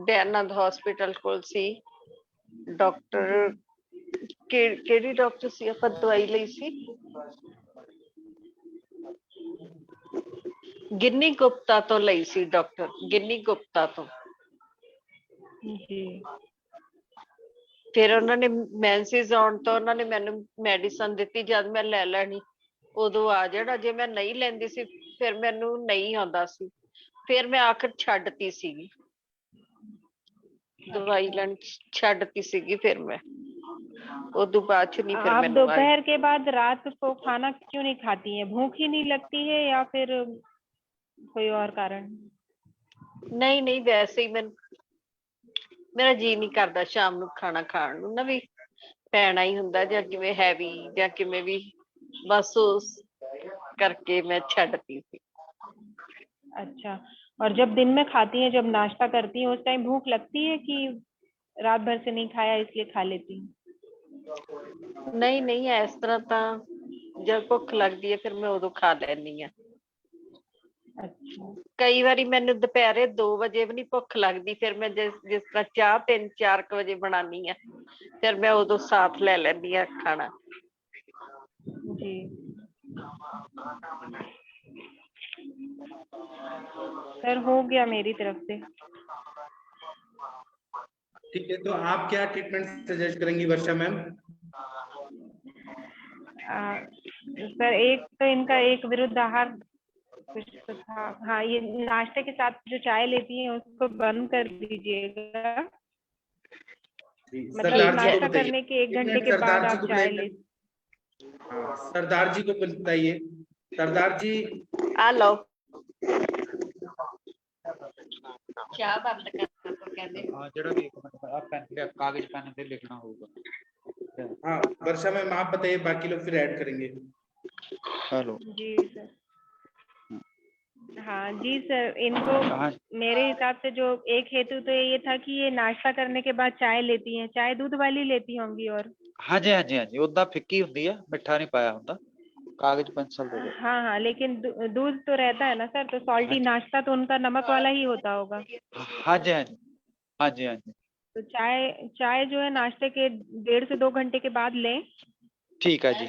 दयानंद हॉस्पिटल कोल सी, डॉक्टर केड़ी डॉक्टर सी आपां दवाई ਲਈ ਸੀ? गिन्नी गुप्ता तो ਲਈ ਸੀ, डॉक्टर गिन्नी गुप्ता तो। जी। फिर उन्होंने मैंसिस आउण तो उन्होंने मैनू मेडिसिन दित्ती, जद मैं ले लैनी उदों आ जाना। जे मैं नहीं लैंदी सी फिर मैनू नहीं आउंदा सी। फिर मैं आखिर छड्डती सीगी, दवाई लैनी छड्डती सीगी। फिर मैं उदों बाद च नहीं। फिर आप मैनू दोपहर के बाद रात को खाना क्यों नहीं खाती हैं? भूख ही नहीं लगती है या फिर कोई और कारण? नहीं नहीं, वैसे ही मेरा जी नहीं करता शाम नू खाना खाण नू ना, भी पैना ही हुंदा जां किवें हैवी जां किवें भी, बस उस करके मैं छड्डती सी। अच्छा, और जब दिन में खाती हैं, जब नाश्ता करती हैं, उस टाइम भूख लगती है कि रात भर से नहीं खाया इसलिए खा लेती हैं? नहीं नहीं, इस तरह जब भुख लगदी है फिर मैं उदों खा लैनी आ। अच्छा। कई बारी मैंने दोपहरे 2 वजे भी नहीं भुख लगदी, फिर मैं जिस जिस तरह चाह 3-4 वजे बनानी है, फिर मैं उदों साथ ले लैनी आ खाना। जी। सर हो गया मेरी तरफ से। ठीक है, तो आप क्या ट्रीटमेंट सजेस्ट करेंगी वर्षा मैम? सर एक तो इनका एक विरुद्ध आहार कुछ तो था, हाँ, ये नाश्ते के साथ जो चाय लेती हैं उसको बंद कर दीजिएगा। मतलब सरदार जी को नाश्ता बताइए, करने के 1 एक घंटे मिनट के बाद सरदार जी आप को चाय बुलाइए। ले। हाँ, सरदार जी को बताइए। सरदार जी, आ लो चाह बंद करना तो कहते। हाँ जरा भी 1 मिनट आप पेन कागज पेन पे लिखना होगा। हाँ वर्षा मैम आप बताइए, बाकी लोग फिर ऐड करेंगे। हेलो जी सर। हाँ जी सर, इनको हाँ मेरे हिसाब से जो एक हेतु तो ये था कि ये नाश्ता करने के बाद चाय लेती हैं, चाय दूध वाली लेती होंगी। और हाँ जी हाँ जी हाँ जी, उदा फिक्की हुंदी है, मिठा नहीं पाया हुंदा। कागज पेंसिल दे दो। हाँ हाँ, लेकिन दूध तो रहता है ना सर, तो सॉल्टी नाश्ता तो उनका नमक वाला ही होता होगा। हाँ जी हाँ जी हाँ जी हाँ जी, तो चाय चाय जो है नाश्ते के 1.5 से 2 घंटे के बाद लें। ठीक है जी,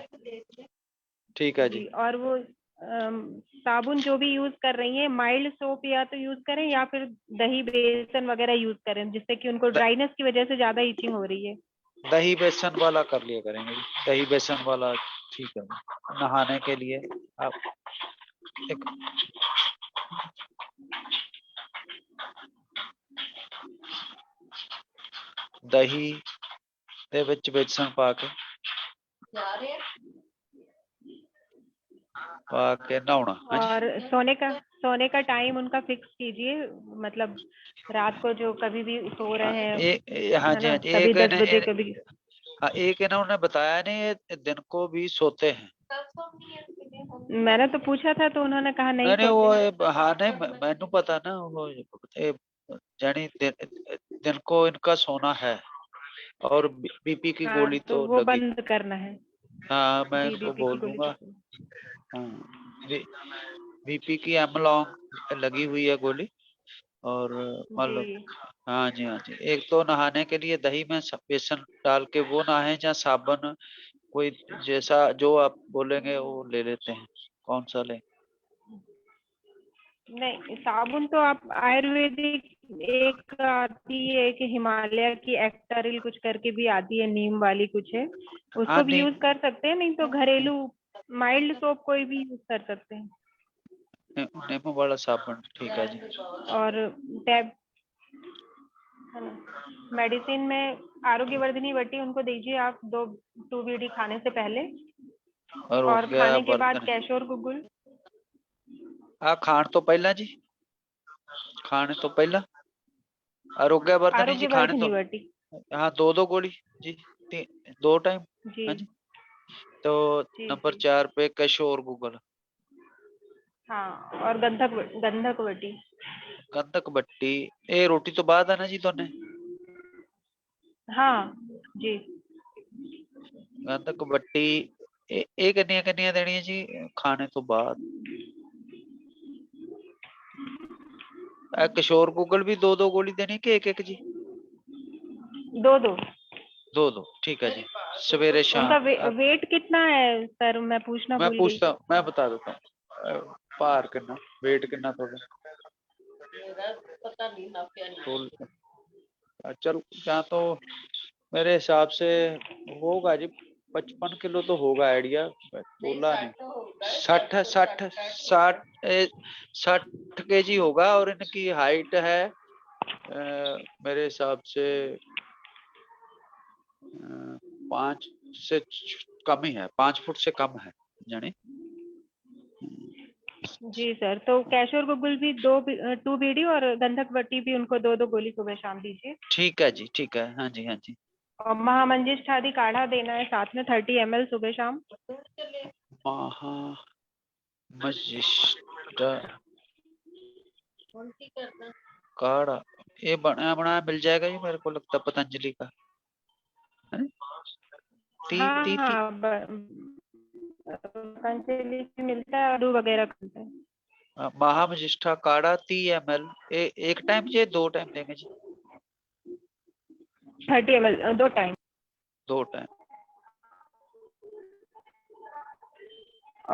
ठीक है जी। और वो साबुन जो भी यूज कर रही हैं, माइल्ड सोप या तो यूज करें या फिर दही बेसन वगैरह यूज करें, जिससे कि उनको ड्राइनेस की वजह से ज्यादा इचिंग हो रही है। दही बेसन वाला कर लिया करेंगे जी, दही बेसन वाला ठीक है। नहाने के लिए आप एक दही ਦੇ ਵਿੱਚ बेसन पा के नहाना। हाँ जी, और सोने का टाइम उनका फिक्स कीजिए, मतलब रात को जो कभी भी सो रहे हैं, हाँ है जी ना, हाँ जी, कभी एक 10 बजे कभी। हाँ एक इन्होंने बताया नहीं, ये दिन को भी सोते हैं। मैंने तो पूछा था तो उन्होंने कहा नहीं नहीं वो सोते। हाँ नहीं मैनू पता ना, वो जानी दिन को इनका सोना है, और बीपी की हाँ, गोली तो तो वो लगी। बंद करना है। हाँ मैं जी, इनको बीपी बोल की गोली दूंगा। तो। हाँ बीपी की एमलॉन्ग लगी हुई है गोली, और मतलब जी। हाँ जी हाँ जी, एक तो नहाने के लिए दही में बेसन डाल के वो नहाए, या साबुन कोई जैसा जो आप बोलेंगे वो ले लेते हैं, कौन सा लें? नहीं, साबुन तो आप आयुर्वेदिक एक आती है कि हिमालय की एक्टारिल कुछ करके भी आती है, नीम वाली कुछ है, हाँ उसको भी यूज कर सकते हैं। नहीं तो घरेलू माइल्ड सोप कोई भी यूज कर सकते हैं। नींबू वाला साबुन ठीक है जी। और टैब मेडिसिन में आरोग्यवर्धिनी वटी उनको दीजिए आप 2 बीडी खाने से पहले, और हो और गया खाने के बाद वर्धन। कैशोर गुगुल। खाण तो पहला जी, खाने तो पहला आरोग्यवर्धनी जी, खाने तो आरोग्यवर्धिनी वटी। हाँ 2 गोली जी, 2 टाइम। जी हाँ जी, तो जी नंबर जी। 4 पे कैशोर गूगल। हाँ, और गंधक वटी। गंधक बट्टी, ये रोटी तो बाद है ना जी दोने? हाँ जी। गंधक बट्टी ये कितनियां देनी है जी खाने तो बाद? किशोर गूगल भी 2 गोली देनी कि एक जी? 2 ठीक है जी, सवेरे शाम। उनका वेट कितना है सर, मैं पूछना मैं भूल गई। पूछता हूँ, मैं बता देता हूँ भार कितना, वेट कितना थोड़ा? पता नहीं ना प्यारी। चल जहाँ तो मेरे हिसाब से होगा जी 55 किलो तो होगा आइडिया, बोला नहीं 60 केजी होगा, और इनकी हाइट है मेरे हिसाब से 5 से कम ही है, 5 फुट से कम है जाने। जी सर, तो कैशोर गुगुल भी 2 बीडी और गंधक वटी भी उनको 2 गोली सुबह शाम दीजिए। ठीक है जी, ठीक है। हाँ जी हाँ जी। और महामंजिष्ठादि काढ़ा देना है साथ में 30 ml सुबह शाम। मजिष्टा काढ़ा ये बनाया बनाया मिल जाएगा ये, मेरे को लगता है पतंजलि का है? हाँ ती हाँ पतंजलि की मिलता है, आलू वगैरह का मिलता है। महावशिष्ठा काढ़ा 30 ml एक टाइम चाहिए 2 टाइम देंगे जी? 30 ml 2 टाइम। 2 टाइम।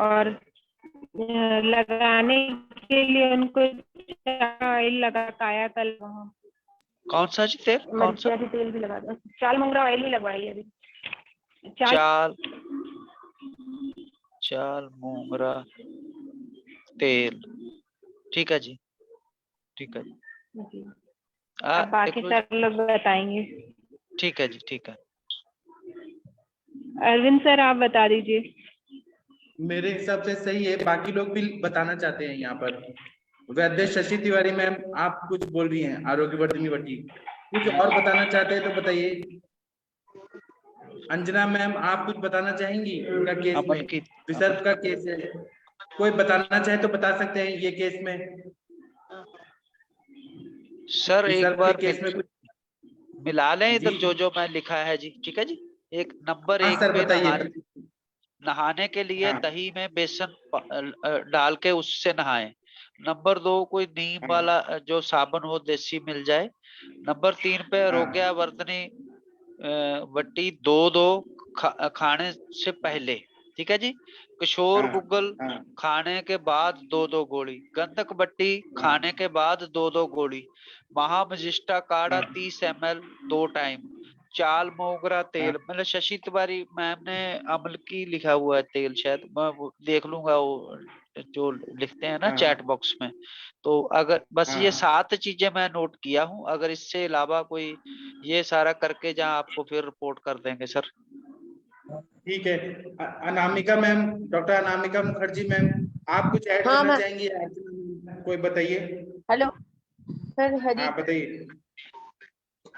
और लगाने के लिए उनको ऑयल लगा कायाकल्प कौन सा जी तेल? कौन सा? मरीचिया की तेल भी लगा दो, चाल मोगरा ऑयल ही लगवाइए अभी। चाल मोगरा तेल, ठीक है जी, ठीक है जी। जी। अब बाकी सर लोग बताएंगे। ठीक है जी, ठीक है। अरविंद सर आप बता दीजिए। मेरे हिसाब से सही है, बाकी लोग भी बताना चाहते हैं यहाँ पर। वैद्य शशि तिवारी मैम आप कुछ बोल रही हैं, आरोग्यवर्धिनी वटी कुछ और बताना चाहते हैं तो बताइए। अंजना मैम आप कुछ बताना चाहेंगी? उनका केस में विसर्प का केस है, कोई बताना चाहे तो बता सकते हैं ये केस में। सर एक बार केस में कुछ मिला लें इधर जो मैं लिखा है जी, ठीक है जी। एक नंबर 1 सर पे नहाने के लिए दही में बेसन डाल के उससे नहाएं। नंबर 2 कोई नीम वाला जो साबुन हो देसी मिल जाए। नंबर 3 पे आरोग्यवर्धिनी वटी 2 खाने से पहले, ठीक है जी। किशोर गुग्गल खाने के बाद 2 गोली। गंधक बट्टी खाने के बाद 2 गोली। महावशिष्ठा काढ़ा 30 ml 2 टाइम। चाल मोगरा तेल, मतलब शशि तिवारी मैम ने अमल की लिखा हुआ है तेल, शायद मैं देख लूंगा वो जो लिखते हैं ना चैट बॉक्स में। तो अगर बस ये 7 चीजें मैं नोट किया हूँ, अगर इससे अलावा कोई ये सारा करके जहाँ आपको फिर रिपोर्ट कर देंगे सर। ठीक है। Anamika ma'am, doctor Anamika Mukherjee ma'am आप कुछ ऐड करना चाहेंगी? कोई बताइए। Hello sir. बताइए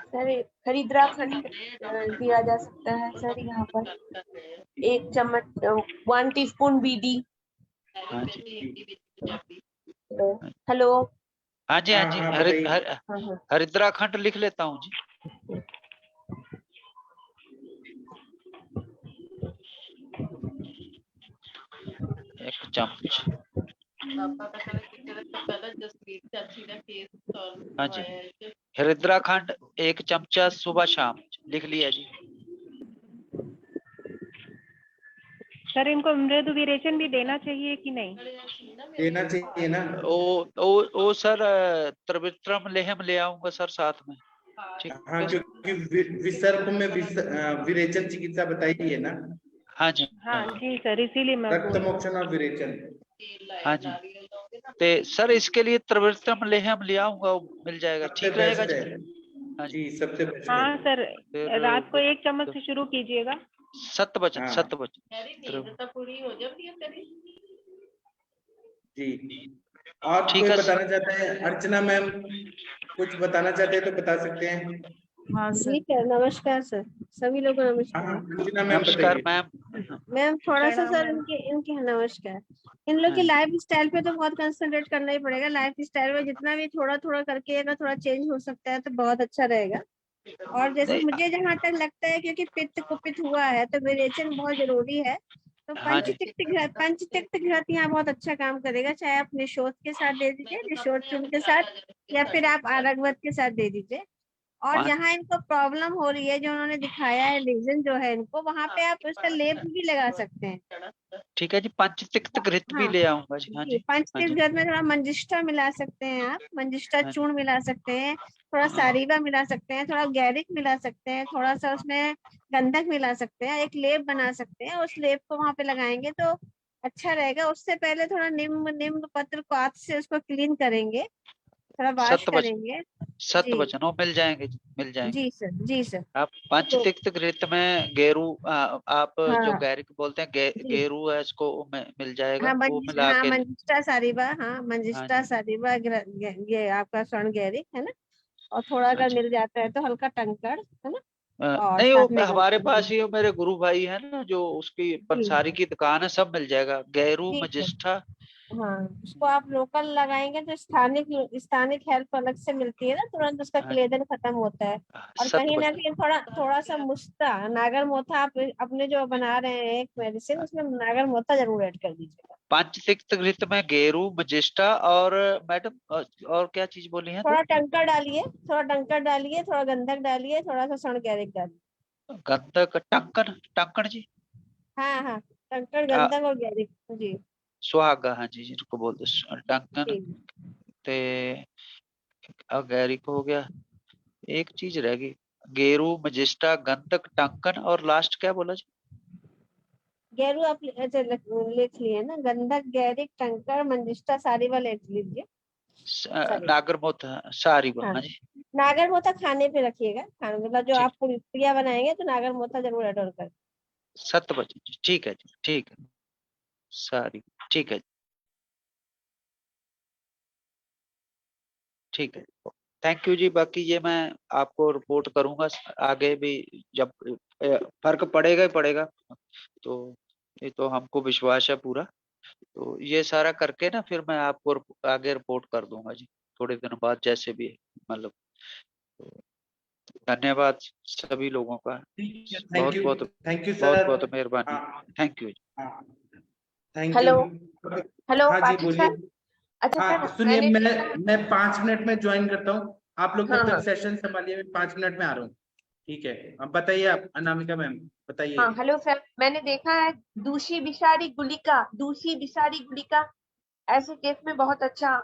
सर हरिद्रा खंड दिया जा सकता है सर यहाँ पर 1 चम्मच 1 टीस्पून बीडी। हेलो हाँ जी, हाँ जी। हरिद्रा खंड लिख लेता हूँ जी। एक चम्मच। हाँ जी, हरिद्रा खंड 1 चमचा सुबह शाम लिख लिया जी। सर इनको मृदु विरेचन भी देना चाहिए कि नहीं? देना चाहिए ना। ओ सर त्रिविक्रम लेहम ले आऊंगा सर साथ में। हाँ क्योंकि विसर्प में विरेचन चिकित्सा बताई है ना। हाँ जी, हाँ जी सर, इसीलिए मैं रक्त मोक्षण और विरेचन। हाँ जी, तो सर इसके लिए त्रिविक्रम लेहम ले आऊंगा, मिल जाएगा, ठीक रहेगा जी। हाँ जी, सबसे बेस्ट। हाँ सर, रात को 1 चम्मच से शुरू कीजिएगा। 7 बजे जी। और कोई बताना चाहता है? अर्चना मैम कुछ बताना चाहते हैं तो बता सकते हैं। हाँ जी सर, नमस्कार सर, सभी लोगों को नमस्कार। नमस्कार मैम। मैम थोड़ा सा सर इनके नमस्कार। इन लोग की लाइफ स्टाइल पे तो बहुत कंसंट्रेट करना ही पड़ेगा। लाइफ स्टाइल में जितना भी थोड़ा थोड़ा करके अगर थोड़ा चेंज हो सकता है तो बहुत अच्छा रहेगा। और जैसे मुझे जहाँ तक लगता है क्योंकि पित्त कुपित हुआ है तो विरेचन बहुत जरूरी है। तो पंचतिक्त घृत यहाँ बहुत अच्छा काम करेगा, चाहे आप निशोथ के साथ दे दीजिए, निशोथ चूर्ण के साथ, या फिर आप आरगवत के साथ दे दीजिए। और जहाँ इनको प्रॉब्लम हो रही है, जो उन्होंने दिखाया है लीजन जो है इनको, वहाँ पे आप उसका लेप भी लगा सकते हैं। ठीक है जी, पंचतिक्त घृत भी ले आऊंगा जी। हाँ जी, पंचतिक्त घृत में थोड़ा मंजिष्ठा मिला सकते हैं आप, मंजिष्ठा चूर्ण मिला सकते हैं, थोड़ा सारीवा मिला सकते हैं, थोड़ा गैरिक मिला सकते हैं, थोड़ा सा उसमें गंधक मिला सकते हैं, एक लेप बना सकते हैं। उस लेप को वहां पे लगाएंगे तो अच्छा रहेगा। उससे पहले थोड़ा निम्न पत्र पात से उसको क्लीन करेंगे, थोड़ा वॉश करेंगे। 7 वचनों मिल जाएंगे जी, मिल जाएंगे। जी सर, जी सर। आप पंचतिक्त घृत में गेरू आप जो गैरिक बोलते हैं गेरू है, इसको मिल जाएगा। वो मिला के मंजिष्ठा सारीवा, मंजिष्ठा सारीवा ये आपका स्वर्ण गैरिक है ना। और थोड़ा अगर मिल जाता है तो हल्का टंकड़ है ना। नहीं वो हमारे पास ही मेरे गुरु भाई है ना, जो उसकी पंसारी की दुकान है, सब मिल जाएगा। गैरू, मजिष्ठा, हाँ, उसको आप लोकल लगाएंगे तो स्थानिक स्थानिक हेल्प अलग से मिलती है ना, तुरंत उसका हाँ, क्लेदन खत्म होता है। और सत कहीं ना बचन। कहीं थोड़ा थोड़ा सा मुस्ता नागर मोथा आप अपने जो बना रहे हैं एक मेडिसिन, उसमें नागर मोथा जरूर ऐड कर दीजिएगा। पंचसिक्त घृत में गेरू मजिष्टा और मैडम और क्या चीज बोली है थोड़ा तो? टंकर डालिए, थोड़ा टंकर डालिए, थोड़ा गंधक डालिए, थोड़ा सा स्वर्ण गैरिक डालिए। गंधक टंकन टंकन जी। हाँ हाँ, टंकर आ, गंधक और गैरिक जी। सुहागा, हाँ जी जिनको बोलते टंकन। जी ते गैरिक हो गया, एक चीज रह गई, गेरू मजिस्टा गंधक टंकन और लास्ट क्या बोला जी? गैरू आप अच्छा लिख लिए ना, गंधक गैरिक टंकर मंजिष्ठा सारी वाले लिख लीजिए। सारी, नागरमोथ सारी हाँ, हाँ जी। नागर मोथा खाने पे रखिएगा, खाने मतलब जो ठीक, आप पुड़िया बनाएंगे तो नागर मोथा जरूर ऐड ऑन कर। सत बचन जी, ठीक है जी, ठीक है सारी, ठीक है, ठीक है। थैंक यू जी, बाकी ये मैं आपको रिपोर्ट करूंगा आगे भी, जब फर्क पड़ेगा ही पड़ेगा, तो ये तो हमको विश्वास है पूरा। तो ये सारा करके ना फिर मैं आपको आगे रिपोर्ट कर दूंगा जी, थोड़े दिन बाद जैसे भी है, मतलब। तो धन्यवाद सभी लोगों का, थैंक बहुत यू, बहुत थैंक यू बहुत सर। बहुत मेहरबानी। हाँ थैंक यू। हाँ, थैंक यू। हेलो हेलो हाँ जी पाठक बोलिए। सर। अच्छा सर, हाँ सुनिए, मैंने मैं 5 मिनट में ज्वाइन करता हूँ, आप लोग हाँ तब तक हाँ सेशन संभालिए, मैं 5 मिनट में आ रहा हूँ। ठीक है, अब बताइए आप अनामिका मैम, हाँ, बताइए। हेलो सर, मैंने देखा है दूषी विषारी गुलिका, दूषी विषारी गुलिका ऐसे केस में बहुत अच्छा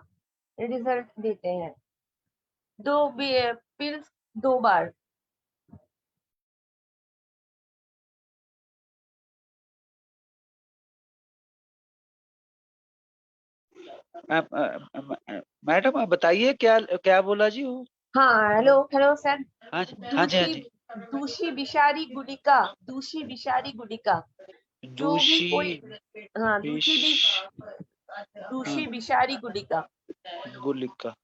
रिजल्ट देते हैं। 2 पिल्स 2 बार। मैडम आप बताइए क्या क्या बोला जी वो? हाँ, हेलो हेलो सर। हाँ जी, हाँ जी, हाँ दूषी जी। दूषी विषारी गुलिका, दूषी विषारी गुलिका, जो भी दूषी कोई, हाँ, विष दूषी हाँ, विषारी गुलिका, गुलिका।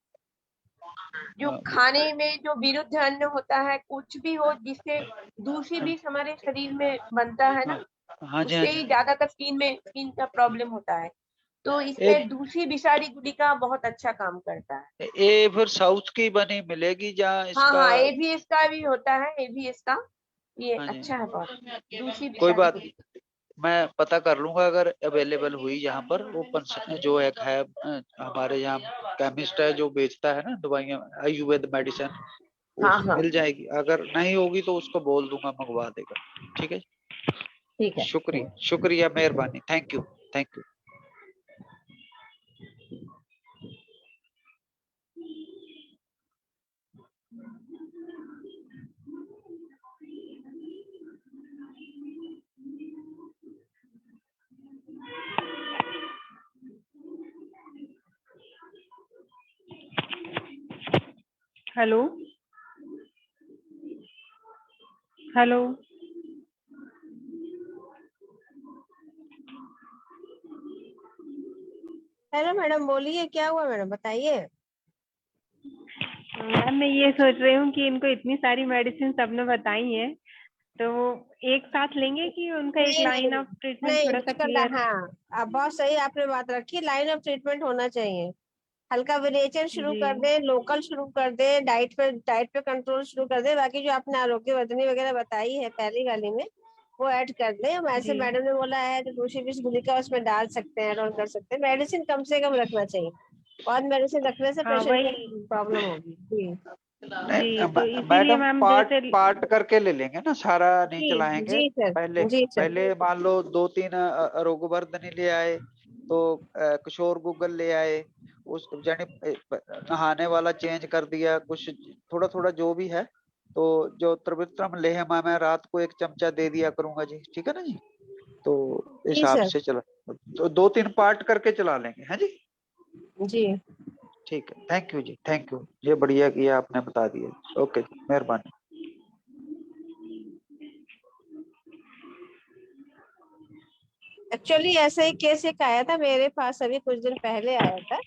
जो हाँ, खाने में जो विरुद्ध अन्न होता है, कुछ भी हो जिससे दूषी भी हमारे शरीर में बनता है ना, हाँ जी, हाँ उससे जी। ही ज्यादातर स्किन का प्रॉब्लम होता है। तो एक इसमें दूसरी विषारी गुलिका बहुत अच्छा काम करता है। ये फिर साउथ की बनी मिलेगी जहाँ हाँ इसका? हाँ, एबीएस का भी होता है, एबीएस का ये हाँ जी, अच्छा है बहुत। दूसरी कोई विषारी बात, गुलिका। मैं पता कर लूंगा अगर अवेलेबल हुई यहाँ पर, वो जो एक है हमारे यहाँ केमिस्ट है जो बेचता है ना दवाइयाँ, आयुर्वेद मेडिसिन, हाँ उस हाँ, मिल जाएगी, अगर नहीं होगी तो उसको बोल दूंगा मंगवा देगा। ठीक है, ठीक है। शुक्रिया शुक्रिया, मेहरबानी, thank you, thank you. Hello hello hello madam, बोलिए क्या हुआ मैडम, बताइए। मैम मैं ये सोच रही हूँ कि इनको इतनी सारी मेडिसिन सबने बताई है, तो वो एक साथ लेंगे कि उनका एक नहीं लाइन नहीं ऑफ ट्रीटमेंट नहीं, थोड़ा सा उसका क्लियर? हाँ, अब बहुत सही आपने बात रखी, लाइन ऑफ ट्रीटमेंट होना चाहिए। हल्का वेरिएशन शुरू जी कर दे, लोकल शुरू कर दे, डाइट पे कंट्रोल शुरू कर दे, बाकी जो आपने आरोग्य वर्धनी वगैरह बताई है पहली वाली में वो ऐड कर दे। वैसे जी मैडम ने बोला है तो दूसरी बीस गुलिका उसमें डाल सकते हैं, ऐड ऑन कर सकते हैं। मेडिसिन कम से कम रखना चाहिए, और मेडिसिन रखने से हाँ पेशेंट वही। को प्रॉब्लम होगी जी। जी तो इसीलिए मैडम मैम पार्ट जैसे पार्ट करके ले लेंगे ना, सारा नहीं जी चलाएंगे। जी सर, पहले जी सर। पहले मान लो 2-3 रोगवर्धनी ले आए, तो किशोर गूगल ले आए, उस यानी नहाने वाला चेंज कर दिया कुछ, थोड़ा थोड़ा जो भी है। तो जो त्रिविक्रम लेहमा मैं रात को 1 चमचा दे दिया करूंगा जी, ठीक है ना जी? तो इस जी हिसाब सर। से चला, तो 2-3 पार्ट करके चला लेंगे, है जी? जी ठीक है, थैंक यू जी, थैंक यू, ये बढ़िया किया आपने बता दिया। ओके जी, मेहरबानी। एक्चुअली ऐसा ही केस एक आया था मेरे पास, अभी कुछ दिन पहले आया था।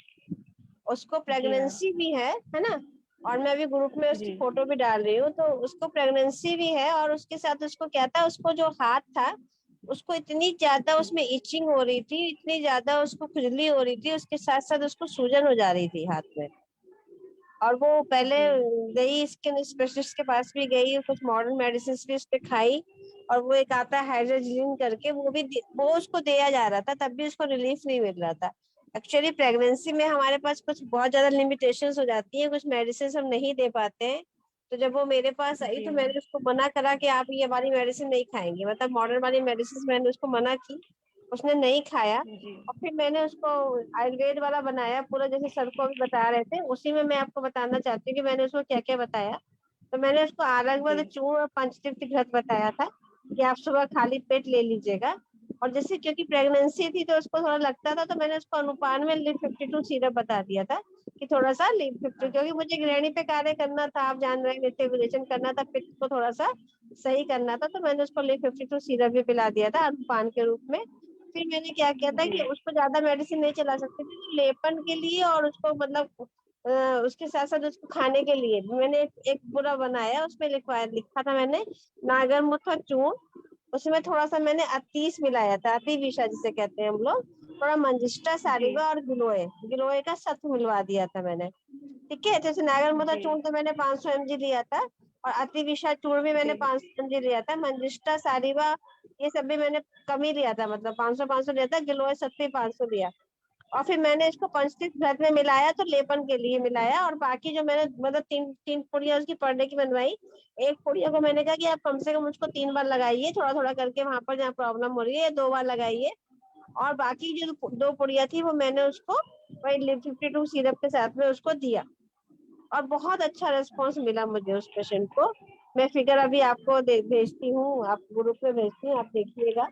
उसको जी हाँ प्रेगनेंसी भी है ना, और मैं अभी ग्रुप में उसकी जी फोटो भी डाल रही हूँ। तो उसको प्रेगनेंसी भी है, और उसके साथ उसको क्या था, उसको जो हाथ था उसको इतनी ज्यादा उसमें इचिंग हो रही थी, इतनी ज्यादा उसको खुजली हो रही थी, उसके साथ साथ उसको सूजन हो जा रही थी हाथ में। और वो पहले गई स्किन स्पेशलिस्ट के पास भी गई, कुछ मॉडर्न मेडिसिन भी उस पे खाई, और वो एक आता है हाइड्रोजिलिन करके, वो उसको दिया जा रहा था, तब भी उसको रिलीफ नहीं मिल रहा था। एक्चुअली प्रेगनेंसी में हमारे पास कुछ बहुत ज्यादा लिमिटेशंस हो जाती है, कुछ मेडिसिन हम नहीं दे पाते हैं। तो जब वो मेरे पास आई तो मैंने उसको मना करा कि आप ये वाली मेडिसिन नहीं खाएंगे, मतलब मॉडर्न वाली मेडिसिन मैंने उसको मना की, उसने नहीं खाया। और फिर मैंने उसको आयुर्वेद वाला बनाया पूरा, जैसे सर को भी बता रहे थे, उसी में मैं आपको बताना चाहती हूँ कि मैंने उसको क्या क्या बताया। तो मैंने उसको आरंगवद चूर्ण और पंचतीर्थ घृत बताया था कि आप सुबह खाली पेट ले लीजिएगा। और जैसे क्योंकि प्रेगनेंसी थी तो उसको थोड़ा लगता था, तो मैंने उसको अनुपान में लिप 52 सिरप बता दिया था कि थोड़ा सा लिप 50, क्योंकि मुझे गृहिणी पे कार्य करना था, आप जान रहे हैं, मेस्टुरेशन करना था, पित्त को थोड़ा सा सही करना था, तो मैंने उसको लिप 52 सिरप भी पिला दिया था अनुपान के रूप में। फिर मैंने क्या किया था कि उसको ज्यादा मेडिसिन नहीं चला सकती थी, तो लेपन के लिए और उसको मतलब उसके साथ साथ उसको खाने के लिए भी मैंने एक बुरा बनाया, उसमें लिखा था मैंने नागरमुथा चूर्ण, उसमें थोड़ा सा मैंने अतीस मिलाया था, अति विषा जिसे कहते हैं हम लोग, थोड़ा मंजिष्ठा सारिवा और गिलोय गिलोय का सत्व मिलवा दिया था मैंने। ठीक है, जैसे नागरमुथा चूर्ण तो मैंने 500 mg लिया था, और अति विषा चूर्ण भी मैंने 500 mg लिया था, मंजिष्ठा सारिवा ये सब भी मैंने कम ही लिया था, मतलब 500 लिया था, गिलोय सत्व 500 लिया। और फिर मैंने इसको पंचतीर्थ घृत में मिलाया, तो लेपन के लिए मिलाया, और बाकी जो मैंने मतलब तीन तीन पुड़िया उसकी पर डे की बनवाई। एक पुड़िया को मैंने कहा कि आप कम से कम उसको 3 बार लगाइए, थोड़ा थोड़ा करके वहां पर जहाँ प्रॉब्लम हो रही है 2 बार लगाइए। और बाकी जो 2 पुड़िया थी वो मैंने उसको वही लिप 52 सिरप के साथ में उसको दिया, और बहुत अच्छा रिस्पॉन्स मिला मुझे उस पेशेंट को। मैं फिगर अभी आपको भेजती हूँ, आप ग्रुप में भेजती हूँ, आप देखिएगा।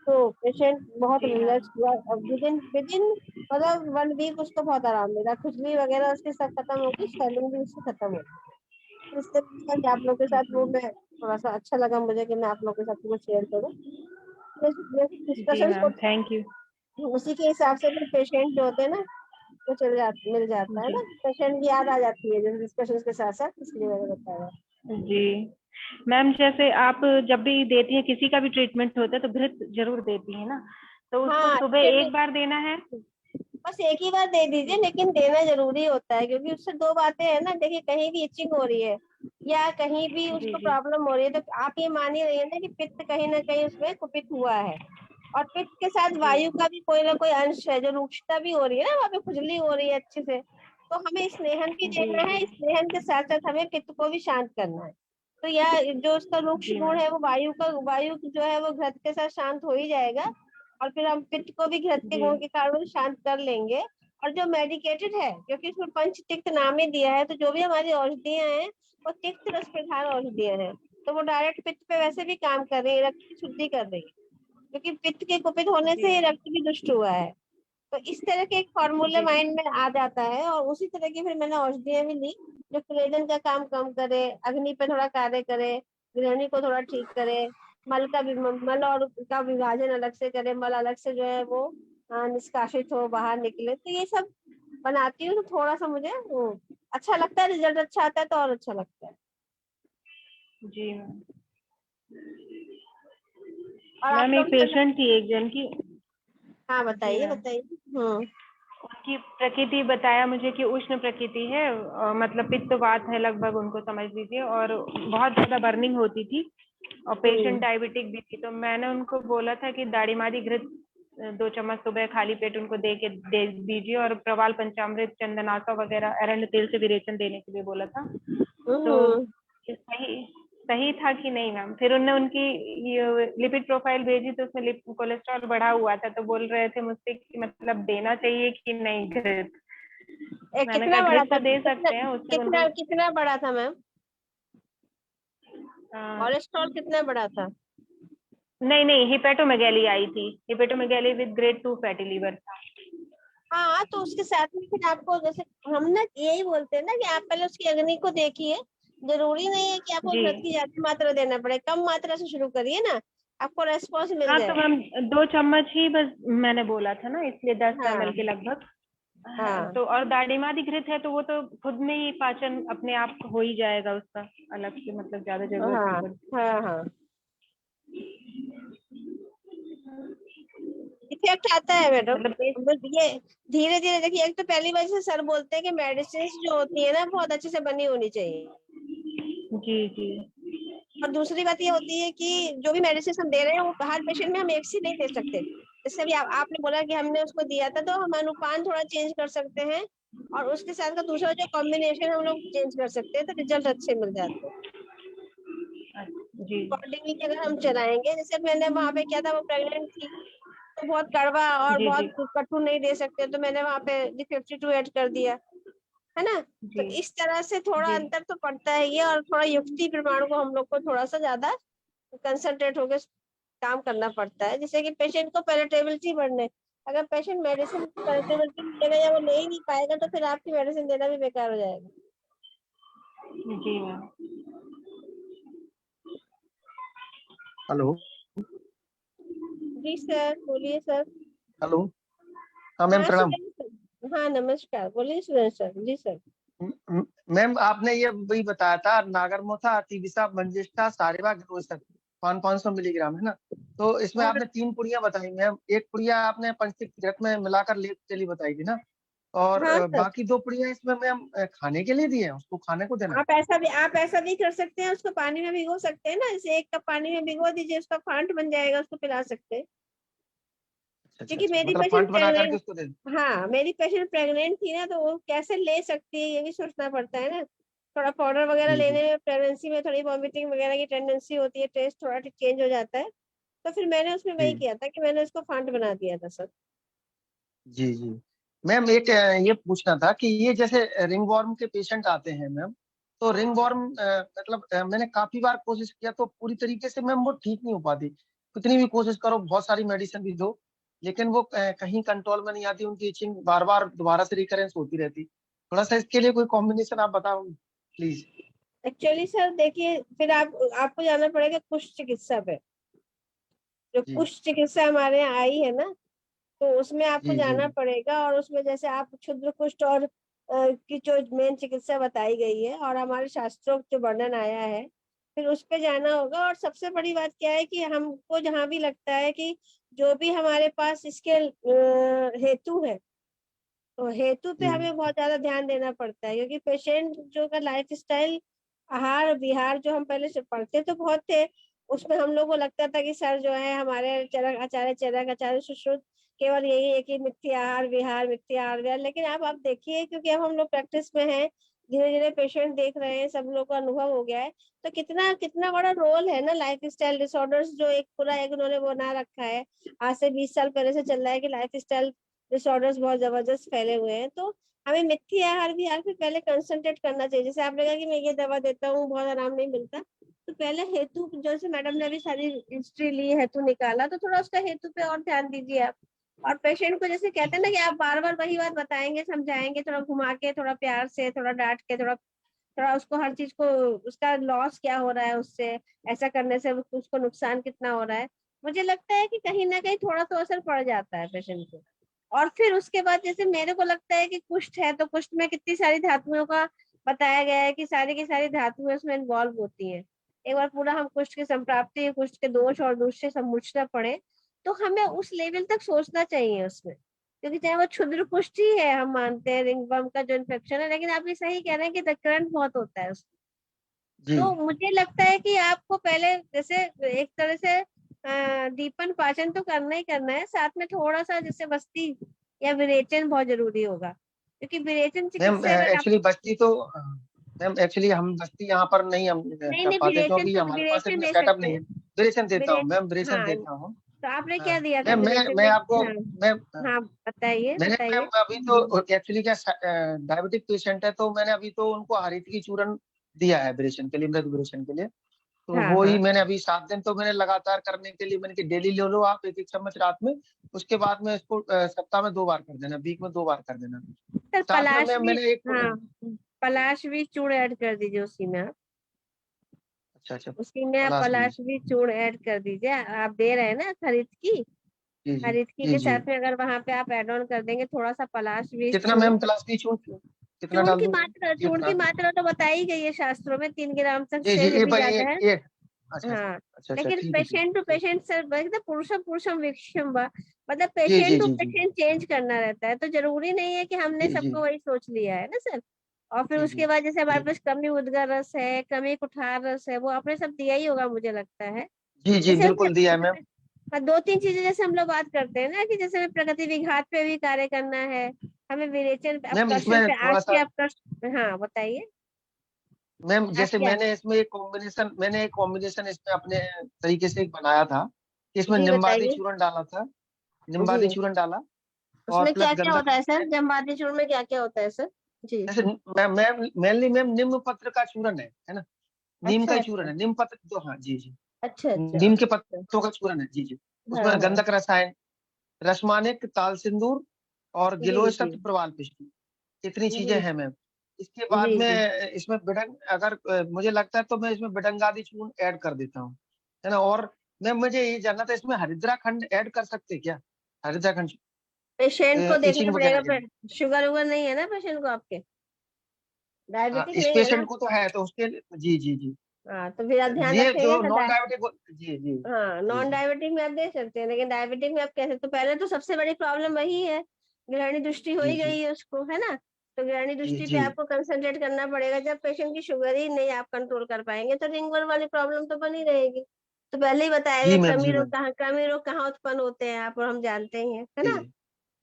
तो पेशेंट बहुत रिलैक्स हुआ, विदिन विदिन मतलब 1 वीक उसको बहुत आराम मिला, खुजली वगैरह उसकी सब खत्म होगी, स्वेलिंग भी उसकी खत्म होगी। इससे अच्छा कि आप लोगों के साथ वो मैं थोड़ा सा अच्छा लगा मुझे कि मैं आप लोगों के साथ वो शेयर करूँ। जी डिस्कशन मैम, थैंक यू। उसी के हिसाब से फिर पेशेंट जो होते हैं ना वो मिल जाता है जी ना, पेशेंट की याद आ जाती है जो डिस्कशन के साथ साथ, इसलिए मैंने बताया। जी मैम, जैसे आप जब भी देती हैं, किसी का भी ट्रीटमेंट होता है तो घृत जरूर देती है ना, तो उसको हाँ, सुबह एक बार देना है? बस एक ही बार दे दीजिए, लेकिन देना जरूरी होता है, क्योंकि उससे 2 बातें हैं ना, देखिए कहीं भी इचिंग हो रही है या कहीं भी जी उसको जी प्रॉब्लम हो रही है, तो आप ये मान ही रही है ना कि पित्त कहीं ना कहीं उसमें कुपित हुआ है। और पित्त के साथ जी वायु का भी कोई ना कोई अंश है, जो रुक्षता भी हो रही है ना, वहाँ पे खुजली हो रही है अच्छे से, तो हमें स्नेहन भी जी देना है, जी स्नेहन के साथ साथ हमें पित्त को भी शांत करना है। तो यह जो उसका रुक्ष जी गुण मैम। है वो वायु जो है वो घृत के साथ शांत हो ही जाएगा, और फिर हम पित्त को भी घृत के जी गुण के कारण शांत कर लेंगे। और जो मेडिकेटेड है, क्योंकि इसमें पंच तिक्त नाम ही दिया है, तो जो भी हमारी औषधियां हैं वो तिक्त रस प्रधान औषधियां हैं, तो वो डायरेक्ट पित्त पे वैसे भी काम कर रही है, रक्त की शुद्धि कर रही है, क्योंकि पित्त के कुपित होने जी से ही मैम। रक्त भी दुष्ट हुआ है। तो इस तरह के एक फॉर्मूले जी माइंड में आ जाता है, और उसी तरह की फिर मैंने औषधियां भी ली जो क्लेदन का काम कम करे, अग्नि पे थोड़ा कार्य करे, गृहिणी को थोड़ा ठीक करे, मल और का विभाजन अलग से करे, मल अलग से जो है वो निष्कासित हो, बाहर निकले, तो ये सब बनाती हूँ, तो थोड़ा सा मुझे अच्छा लगता है, रिजल्ट अच्छा आता है तो और अच्छा लगता है। जी मैम। और आप मैम एक लोग पेशेंट थी एक जन की। हाँ, जी बताइए मैम, बताइए। उनकी प्रकृति बताया मुझे कि उष्ण प्रकृति है, मतलब पित्तवात है लगभग, उनको समझ लीजिए, और बहुत ज्यादा बर्निंग होती थी, और पेशेंट डायबिटिक भी थी। तो मैंने उनको बोला था कि दाढ़ी मादी घृत 2 चम्मच सुबह खाली पेट उनको दे दीजिए, और प्रवाल पंचामृत, चंदनाशा वगैरह एरंड तेल से विरेचन देने के लिए बोला था। तो ये सही सही था कि नहीं मैम? फिर उन्होंने उनकी ये लिपिड प्रोफाइल भेजी, तो उसमें कोलेस्ट्रॉल बढ़ा हुआ था, तो बोल रहे थे मुझसे कि मतलब देना चाहिए कि नहीं घृत। मैंने कितना कहा बड़ा घृत था, तो दे सकते हैं, उससे उनको कितना बड़ा था मैम, कोलेस्ट्रॉल कितना बड़ा था? नहीं नहीं, हिपेटोमेगैली आई थी, हिपेटोमेगैली विद ग्रेड 2 फैटी लीवर था। हाँ, तो उसके साथ में फिर आपको, जैसे हम ना यही बोलते हैं ना कि आप पहले उसकी अग्नि को देखिए, जरूरी नहीं है कि आपको जी घृत की ज्यादा मात्रा देना पड़े, कम मात्रा से शुरू करिए ना, आपको रेस्पॉन्स मिल हाँ, तो जाएगा। मैम 2 चम्मच ही बस मैंने बोला था ना, इसलिए 10 ml हाँ के लगभग। हाँ तो और दाढ़ीमादी घृत है, तो वो तो खुद में ही पाचन अपने आप हो ही जाएगा उसका, अलग से मतलब ज्यादा जरूरत नहीं हाँ पड़ती। हाँ हाँ। इफेक्ट आता है मैडम। मतलब ये धीरे धीरे देखिए, एक तो पहली बार से सर बोलते हैं कि मेडिसिन जो होती है ना बहुत अच्छे से बनी होनी चाहिए, जी जी और दूसरी बात ये होती है कि जो भी मेडिसिन हम दे रहे हैं वो हर पेशेंट में हम एक सी नहीं दे सकते। जैसे अभी आपने बोला कि हमने उसको दिया था, तो हम अनुपान थोड़ा चेंज कर सकते हैं, और उसके साथ का दूसरा जो कॉम्बिनेशन हम लोग चेंज कर सकते हैं, तो रिजल्ट अच्छे मिल जाते हैं। जी अकॉर्डिंगली अगर हम चलाएंगे, जैसे मैंने वहां पे किया था, वो प्रेग्नेंट थी तो बहुत कड़वा और जी बहुत जी कटु नहीं दे सकते, तो मैंने वहां पे D52 ऐड कर दिया, है ना। तो जी इस तरह से थोड़ा जी अंतर तो पड़ता है ये, और थोड़ा युक्ति प्रमाण को हम लोग को थोड़ा सा ज्यादा कंसंट्रेट होकर काम करना पड़ता है, जिससे कि पेशेंट को पेलेटेबिलिटी बढ़ने। अगर पेशेंट मेडिसिन पेलेटेबिलिटी लेगा या वो ले ही नहीं पाएगा, तो फिर आपकी मेडिसिन देना भी बेकार हो जाएगा। जी मैम। हेलो जी सर, बोलिए सर। हेलो। हाँ मैम हाँ प्रणाम। सुरेंद्र, हाँ नमस्कार, बोलिए सुरेंद्र सर। जी सर। मैम आपने ये वही बताया था, नागरमोथा, अतिविषा, मंजिष्ठा, सारेवा, ग्लोसर 500 मिलीग्राम, है ना। तो इसमें और आपने 3 पुड़िया बताई मैम। एक पुड़िया आपने पंचतीर्थ घृत में मिलाकर लेप के लिए बताई थी ना, और हाँ सर, बाकी 2 पुड़िया इसमें मैम खाने के लिए दी है, उसको खाने को देना है। आप ऐसा भी कर सकते हैं, उसको पानी में भिगो सकते हैं ना, जैसे 1 कप पानी में भिगो दीजिए, उसका फांट बन जाएगा, उसको पिला सकते हैं। अच्छा अच्छा क्योंकि अच्छा, मेरी मतलब पेशेंट फांट बना करके प्रेग्नेंट, उसको दे। हाँ मेरी पेशेंट प्रेग्नेंट थी ना, तो वो कैसे ले सकती है ये भी सोचना पड़ता है ना। थोड़ा पाउडर वगैरह जी जी लेने में प्रेगनेंसी में थोड़ी वॉमिटिंग वगैरह की टेंडेंसी होती है, टेस्ट थोड़ा चेंज हो जाता है। तो फिर मैंने उसमें वही जी किया था कि मैंने उसको फांट बना दिया था सर। जी जी। मैम एक ये पूछना था कि ये जैसे रिंग वर्म के पेशेंट आते हैं मैम, तो रिंग वर्म मतलब मैंने काफी बार कोशिश किया, तो पूरी तरीके से मैम वो ठीक नहीं हो पाती। कितनी भी कोशिश करो, बहुत सारी मेडिसिन भी दो, लेकिन वो कहीं कंट्रोल में नहीं आती, उनकी इचिंग बार बार दोबारा से रिकरेंस होती रहती। थोड़ा सा इसके लिए कोई कॉम्बिनेशन आप बताओ प्लीज। एक्चुअली सर देखिए, फिर आपको जाना पड़ेगा कुष्ठ चिकित्सा पे। जो जी कुष्ठ चिकित्सा हमारे यहाँ आई है ना, तो उसमें आपको जी जी जाना पड़ेगा, और उसमें जैसे आप क्षुद्र कुष्ठ और की जो मेन चिकित्सा बताई गई है, और हमारे शास्त्रों जो वर्णन आया है, फिर उस पे जाना होगा। और सबसे बड़ी बात क्या है कि हमको जहाँ भी लगता है कि जो भी हमारे पास इसके हेतु है, तो हेतु पे जी हमें बहुत ज्यादा ध्यान देना पड़ता है, क्योंकि पेशेंट जो का लाइफ स्टाइल, आहार विहार जो हम पहले से पढ़ते तो बहुत थे, उसमें हम लोग को लगता था कि सर जो है हमारे चरक आचार्य सुश्रुत केवल यही है कि मिथ्या आहार विहार। लेकिन अब आप देखिए, क्योंकि अब हम लोग प्रैक्टिस में हैं, धीरे धीरे पेशेंट देख रहे हैं, सब लोग को अनुभव हो गया है, तो कितना कितना बड़ा रोल है ना लाइफ स्टाइल डिसऑर्डर्स, जो एक पूरा एक उन्होंने बना रखा है। आज से 20 साल पहले से चल रहा है कि लाइफ स्टाइल डिसऑर्डर्स बहुत जबरदस्त फैले हुए हैं। तो हमें मिथ्या आहार विहार पे पहले कंसंट्रेट करना चाहिए। जैसे आपने कहा कि मैं ये दवा देता हूँ, बहुत आराम नहीं मिलता, तो पहले हेतु, जैसे मैडम ने अभी सारी हिस्ट्री ली, हेतु निकाला, तो थोड़ा उसका हेतु पे और ध्यान दीजिए आप। और पेशेंट को जैसे कहते हैं ना कि आप बार बार वही बात बताएंगे, समझाएंगे, थोड़ा घुमा के, थोड़ा प्यार से, थोड़ा डांट के, थोड़ा थोड़ा उसको हर चीज को, उसका लॉस क्या हो रहा है उससे, ऐसा करने से उसको नुकसान कितना हो रहा है, मुझे लगता है कि कहीं ना कहीं थोड़ा तो असर पड़ जाता है पेशेंट को। और फिर उसके बाद जैसे मेरे को लगता है कि कुष्ठ है, तो कुष्ठ में कितनी सारी धातुओं का बताया गया है कि सारी की सारी धातुएं उसमें इन्वॉल्व होती हैं। एक बार पूरा हम कुष्ठ की संप्राप्ति, कुष्ठ के दोष और दूसरे समूचना पड़े, तो हमें उस लेवल तक सोचना चाहिए उसमें। क्योंकि चाहे वो क्षुद्र कुष्ठ ही है, हम मानते हैं रिंगवर्म का जो इन्फेक्शन है, लेकिन आप ये सही कह रहे हैं कि करंट बहुत होता है उसमें। जी तो मुझे लगता है कि आपको पहले जैसे एक तरह से दीपन पाचन तो करना ही करना है, साथ में थोड़ा सा जैसे बस्ती या विरेचन बहुत जरूरी होगा, क्योंकि विरेचन मैम चिकित्सा अगर आप, एक्चुअली बस्ती तो मैम एक्चुअली हम बस्ती यहाँ पर नहीं हम नहीं कर नहीं पाते, विरेचन क्योंकि तो हमारे पास विरेचन इतना दे सेटअप सकते नहीं हैं। है। ब्रेसन देता हूँ विरेचन, मैम, ब्रेसन हाँ, देता हूँ। तो आपने हाँ क्या दिया था मैम विरेचन मैं में? आपको हाँ मैम हाँ, बताइए मैंने मैम बताइए। अभी तो एक्चुअली क्या डायबिटिक पेशेंट है, तो मैंने अभी तो उनको हरित की चूर्ण दिया है ब्रेशन के लिए, मृद ब्रेशन के लिए। तो हाँ वो ही हाँ मैंने अभी 7 दिन तो मैंने लगातार करने के लिए, मैंने कि डेली ले लो आप 1-1 चम्मच रात में। उसके बाद में इसको सप्ताह में 2 बार कर देना, वीक में 2 बार कर देना। सर, साथ में पलाश भी, मैंने एक हाँ पलाश भी चूर्ण ऐड कर दीजिए उसी में आप। अच्छा अच्छा उसी में आप पलाश भी। पलाश भी चूर्ण ऐड कर दीजिए। आप दे रहे हैं ना खरीद की, जी जी खरीद की जी के जी। साथ में अगर वहां पे आप ऐड ऑन कर देंगे थोड़ा सा पलाश भी कितना चूर्ण। मैम पलाश की चूर्ण कितना डाल दूं? ये चूर्ण बता की दें। मात्रा तो बताई गई है शास्त्रों में, 3 ग्राम तक जी से जी, ये भी भाई ज्यादा एक है। एक अच्छा हाँ, अच्छा अच्छा, लेकिन ठीक है ठीक पेशेंट टू है। पेशेंट सर मतलब पुरुषम पुरुषम विषम वा, मतलब जी जी पेशेंट टू जी जी पेशेंट चेंज करना रहता है, तो जरूरी नहीं है कि हमने जी जी सबको वही सोच लिया है ना सर। और फिर जी उसके जी बाद जैसे हमारे जी पास कमी उद्गार रस है, कमी कुठार रस है, वो आपने सब दिया ही होगा मुझे लगता है। जी जी, जैसे बिल्कुल दिया है मैम। हाँ, दो तीन चीजें जैसे हम लोग बात करते हैं ना कि जैसे हमें प्रगति विघात पे भी कार्य करना है, हमें विरेचन पे मैम अपकर्षण इसमें पे थोड़ा आंख सा, के अपकर्षण, हाँ बताइए मैम आप जैसे क्या। मैंने एक कॉम्बिनेशन इसमें अपने तरीके से एक बनाया था कि इसमें जी निम्बादी बताइए। चूर्ण डाला था, निम्बादी जी, चूर्ण डाला और उसमें प्लस क्या क्या गंधक होता है सर, रसायन। जमबाती चूर्ण में क्या क्या होता है सर। जी। जैसे मैम मेनली मैम नीम पत्र का चूर्ण है ना, नीम का अच्छा ही चूर्ण अच्छा है, नीम पत्र जो, हाँ जी जी, अच्छा अच्छा नीम के अच्छा। पत्तों का चूर्ण है जी जी। हाँ उसमें हाँ। गंधक रसायन, रसमानिक, ताल सिंदूर और जी गिलोय जी सत्य प्रवाल पिष्टी, इतनी चीजें जी हैं मैम। इसके बाद जी जी। में इसमें बिडंग, अगर मुझे लगता है तो मैं इसमें बिडंगादी चूर्ण ऐड कर देता हूँ, है ना। और मैम मुझे ये जानना था, इसमें हरिद्रा खंड ऐड कर सकते हैं क्या, हरिद्रा खंड पेशेंट को देखना इचिंग पड़ेगा, वगैरह के लिए। शुगर वुगर नहीं है ना पेशेंट को आपके, हाँ, डायबिटिक इस नहीं है ना। पेशेंट को तो है, तो उसके लिए जी जी जी, हाँ तो फिर आप ध्यान ये जो रखेंगे नॉन ना। डायबिटिक, जी जी हाँ, जी नॉन जी डायबिटिक में आप दे सकते हैं, लेकिन डायबिटिक में आप कैसे, तो पहले तो सबसे बड़ी प्रॉब्लम वही है, ग्रहणी दृष्टि हो जी ही जी गई है उसको, है ना। तो ग्रहणी जी दृष्टि पे जी आपको कंसंट्रेट करना पड़ेगा। जब पेशेंट की शुगर ही नहीं आप कंट्रोल कर पाएंगे तो रिंग वर्म वाली प्रॉब्लम तो बनी रहेगी। तो पहले ही बताया जी गया, मैम, कमी जी रोग मैम, कहाँ, कमी रोग कहाँ उत्पन्न होते हैं आप और हम जानते ही हैं, है जी ना।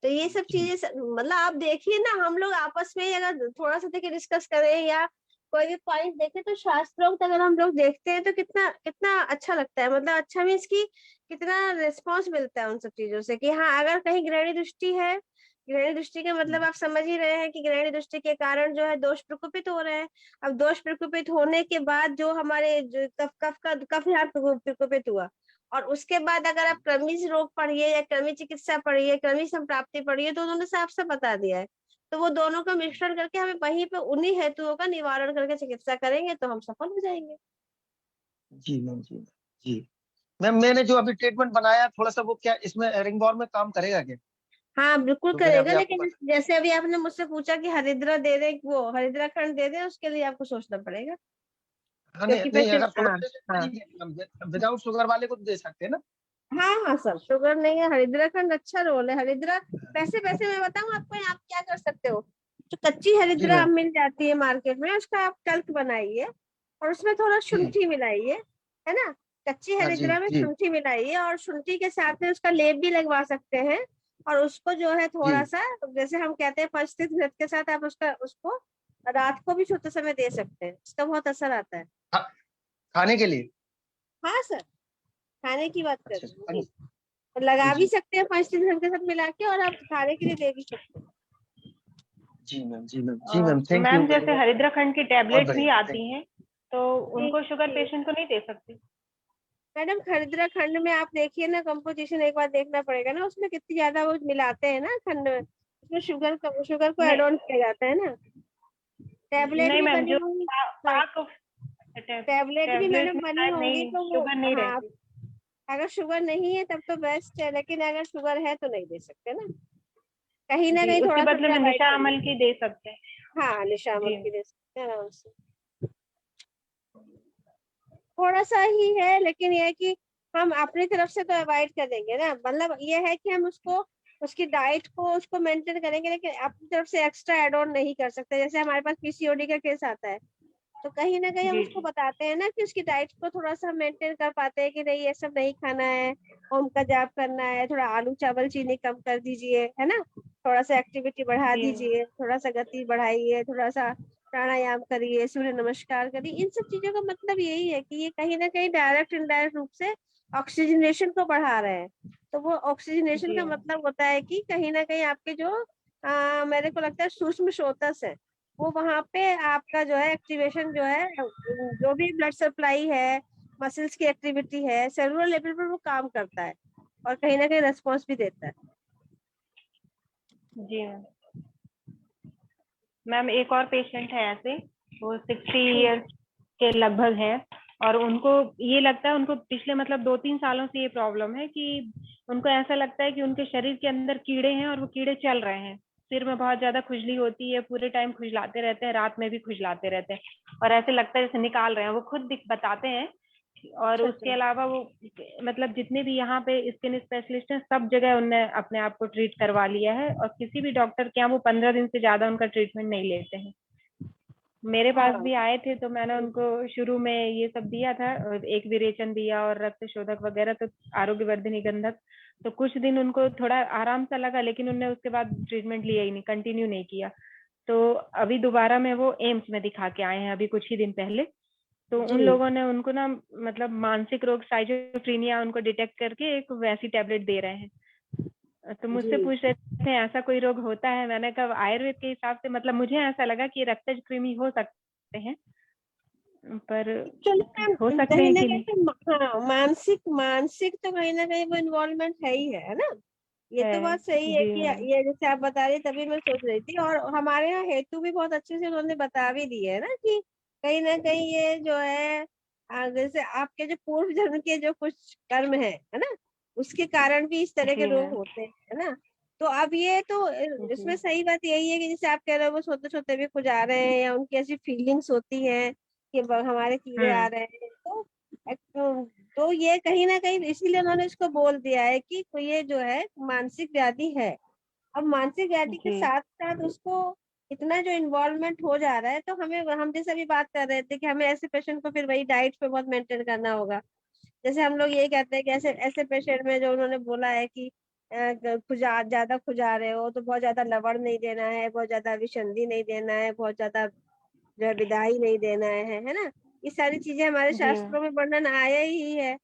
तो ये सब जी चीजें मतलब आप देखिए ना, हम लोग आपस में ही अगर थोड़ा सा देखिए डिस्कस करें या कोई भी पॉइंट देखें तो शास्त्रोक्त अगर हम लोग देखते हैं तो कितना कितना अच्छा लगता है, मतलब अच्छा मीन्स की कितना रिस्पॉन्स मिलता है उन सब चीजों से कि हाँ अगर कहीं ग्रहणी दृष्टि है, ग्रहणी दृष्टि का मतलब आप समझ ही रहे हैं कि ग्रहणी दृष्टि के कारण जो है दोष प्रकोपित हो रहे हैं। अब दोष प्रकोपित होने के बाद जो हमारे जो कफ यहाँ प्रकोपित हुआ, और उसके बाद अगर आप कृमि रोग पढ़िए या कृमि चिकित्सा पढ़िए, कृमि संप्राप्ति पढ़िए, तो उन्होंने साफ साफ बता दिया है। तो वो दोनों का मिश्रण करके हमें वहीं पे उन्हीं हेतुओं का निवारण करके चिकित्सा करेंगे तो हम सफल हो जाएंगे। जी मैम, जी जी मैम, मैंने जो अभी ट्रीटमेंट बनाया थोड़ा सा, वो क्या इसमें रिंगवॉर्म में काम करेगा क्या, हाँ बिल्कुल जो मैंने करेगा, अभी आपको लेकिन बताया। जैसे अभी आपने मुझसे पूछा कि हरिद्रा दे दे, वो हरिद्रा खंड दे दे, उसके लिए आपको सोचना पड़ेगा हाँ नहीं क्योंकि नहीं, पेशेंट, अगर शुगर हाँ पेशेंट हाँ नहीं है, विदाउट शुगर वाले को तो दे सकते हैं ना। हाँ हाँ सर, शुगर नहीं है, हरिद्रा खंड अच्छा रोल है हरिद्रा। पैसे पैसे मैं बताऊँ आपको, आप क्या कर सकते हो, जो कच्ची जी हरिद्रा मैम, मिल जाती है मार्केट में, उसका आप तल्क बनाइए और उसमें थोड़ा जी शुंठी मिलाइए, है ना। कच्ची हाँ जी हरिद्रा में जी शुंठी मिलाइए और शुंठी के साथ में उसका लेप भी लगवा सकते हैं। और उसको जो है थोड़ा जी, सा, जैसे हम कहते हैं पंचतीर्थ घृत के साथ आप उसका उसको रात को भी सोते समय दे सकते हैं, उसका बहुत असर आता है। खा, खाने के लिए। हाँ सर, खाने की बात कर अच्छा रही हूँ अच्छा, जी। तो लगा जी भी जी सकते हैं 5-3 घंटे के साथ मिला के, और आप खाने के लिए दे भी सकते हैं। जी मैम, जी मैम, जी ma'am, thank you ma'am very जैसे मच, हरिद्रा खंड की बहुत टैबलेट्स भी बढ़िया, थैंक आती हैं, तो जी उनको शुगर जी पेशेंट को नहीं दे सकते। मैडम, हरिद्रा खंड में आप देखिए ना, कंपोजिशन एक बार देखना पड़ेगा ना, उसमें कितनी ज्यादा वो मिलाते हैं ना खंड में, उसमें शुगर को एड नहीं ऑन किया जाता है ना। टैबलेट नहीं भी मैम, बनी जो होंगी। हाँ, पाक टैबलेट भी टैबलेट मैडम में बनी शायद होंगी नहीं, तो वो, शुगर नहीं हाँ, रहती। अगर शुगर नहीं है तब तो बेस्ट है, लेकिन अगर शुगर है तो नहीं दे सकते ना, कहीं ना जी, कहीं उसके थोड़ा सा बदले में अवॉइड निशा करिए। अमल की दे सकते हैं। हाँ, निशामल जी की दे सकते हैं आराम से, थोड़ा सा ही है, लेकिन ये है कि हम अपनी तरफ से तो अवॉइड करेंगे ना, मतलब ये है कि हम उसको, उसकी डाइट को उसको मेंटेन करेंगे, लेकिन अपनी तरफ से एक्स्ट्रा एड ऑन नहीं कर सकते। जैसे हमारे पास पीसीओडी का केस आता है तो कहीं ना कहीं हम जी उसको जी बताते हैं ना कि उसकी डाइट को थोड़ा सा मेंटेन कर पाते हैं कि नहीं ये सब नहीं खाना है, ओम का जाप करना है, थोड़ा आलू चावल चीनी कम कर दीजिए, है ना, थोड़ा सा एक्टिविटी बढ़ा जी दीजिए, थोड़ा सा गति बढ़ाइए, थोड़ा सा प्राणायाम करिए, सूर्य नमस्कार करिए। इन सब चीजों का मतलब यही है कि ये कहीं ना कहीं डायरेक्ट इनडायरेक्ट रूप से ऑक्सीजनेशन को बढ़ा रहे हैं। तो वो ऑक्सीजनेशन जी का मतलब होता है कि कहीं ना कहीं आपके जो मेरे को लगता है सूक्ष्म स्रोतस है, वो वहां पे आपका जो है एक्टिवेशन जो है, जो भी ब्लड सप्लाई है, मसल्स की एक्टिविटी है, सेलुलर लेवल पर वो काम करता है और कहीं ना कहीं रेस्पॉन्स भी देता है। जी मैम। मैम एक और पेशेंट है ऐसे, वो 60 जी इयर्स के लगभग है, और उनको ये लगता है, उनको पिछले मतलब 2-3 सालों से ये प्रॉब्लम है कि उनको ऐसा लगता है कि उनके शरीर के अंदर कीड़े हैं और वो कीड़े चल रहे हैं। सिर में बहुत ज्यादा खुजली होती है, पूरे टाइम खुजलाते रहते हैं, रात में भी खुजलाते रहते हैं, और ऐसे लगता है जैसे निकाल रहे हैं। वो खुद बताते हैं और अच्छा, उसके अलावा वो मतलब जितने भी यहाँ पे स्किन स्पेशलिस्ट हैं सब जगह उनने अपने आप को ट्रीट करवा लिया है, और किसी भी डॉक्टर के यहाँ वो 15 दिन से ज्यादा उनका ट्रीटमेंट नहीं लेते हैं। मेरे पास हाँ भी आए थे तो मैंने उनको शुरू में ये सब दिया था, और एक विरेचन दिया और रक्त शोधक वगैरह, तो आरोग्यवर्धिनी गंधक। तो कुछ दिन उनको थोड़ा आराम सा लगा, लेकिन उनने उसके बाद ट्रीटमेंट लिया ही नहीं, कंटिन्यू नहीं किया। तो अभी दोबारा में वो एम्स में दिखा के आए हैं अभी कुछ ही दिन पहले। तो उन जी लोगों ने उनको ना मतलब मानसिक रोग साइजोफ्रीनिया उनको डिटेक्ट करके एक वैसी टैबलेट दे रहे हैं। तो मुझसे जी पूछ रहे थे ऐसा कोई रोग होता है, मैंने कहा आयुर्वेद के हिसाब से मतलब मुझे ऐसा लगा कि रक्तज कृमि हो सकते हैं, पर एक्चुअली हो मैम सकते कहीं हैं ना कि कहीं नहीं। तो हाँ मानसिक मानसिक तो कहीं ना कहीं वो इन्वॉल्वमेंट है ना। ये तो है बात सही है जी कि मैम। ये जैसे आप बता रही तभी मैं सोच रही थी, और हमारे यहाँ हेतु भी बहुत अच्छे से उन्होंने बता भी दिए है ना कि कहीं ना कहीं ये जो है जैसे आपके जो पूर्व जन्म के जो कुछ कर्म है ना, उसके कारण भी इस तरह के जी रोग मैम। होते हैं है ना। तो अब ये तो जी इसमें सही बात यही है कि जैसे आप कह रहे हो वो सोते सोते भी कुछ आ रहे हैं या उनकी ऐसी फीलिंग्स होती हैं कि हमारे कीड़े आ रहे हैं, तो तो ये कहीं ना कहीं इसीलिए उन्होंने इसको बोल दिया है कि ये जो है मानसिक व्याधि है। अब मानसिक व्याधि के जी साथ साथ उसको इतना जो इन्वॉल्वमेंट हो जा रहा है, तो हमें हम जैसे अभी बात कर रहे थे कि हमें ऐसे पेशेंट को फिर वही डाइट पे बहुत मेंटेन करना होगा। जैसे हम लोग ये कहते हैं कि ऐसे ऐसे पेशेंट में जो उन्होंने बोला है कि ज्यादा खुजा रहे हो तो बहुत ज्यादा लवण नहीं देना है, बहुत ज्यादा विसंधि नहीं देना है, बहुत ज्यादा जो है विदाई नहीं देना है ना। ये सारी चीजें हमारे जी शास्त्रों में वर्णन आया ही है।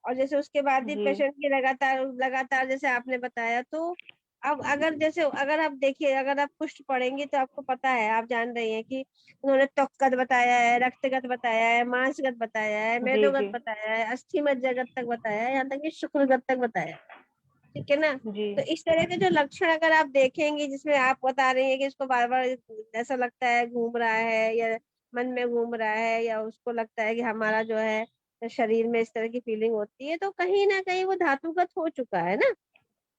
और जैसे उसके बाद भी जी पेशेंट की लगातार लगातार जैसे आपने बताया, तो अब अगर जैसे अगर आप देखिए अगर आप कुष्ठ पढ़ेंगे तो आपको पता है, आप जान रही हैं कि उन्होंने त्वकगत बताया है, रक्तगत बताया है, मांसगत बताया है, जी मेदोगत जी बताया है, अस्थि मज्जागत तक बताया है, यहाँ तक कि शुक्रगत तक बताया है। ठीक है ना। जी तो इस तरह के जो लक्षण अगर आप देखेंगे जिसमें आप बता रही हैं कि इसको बार बार ऐसा लगता है घूम रहा है या मन में घूम रहा है, या उसको लगता है कि हमारा जो है शरीर में इस तरह की फीलिंग होती है, तो कहीं ना कहीं वो धातुगत हो चुका है ना।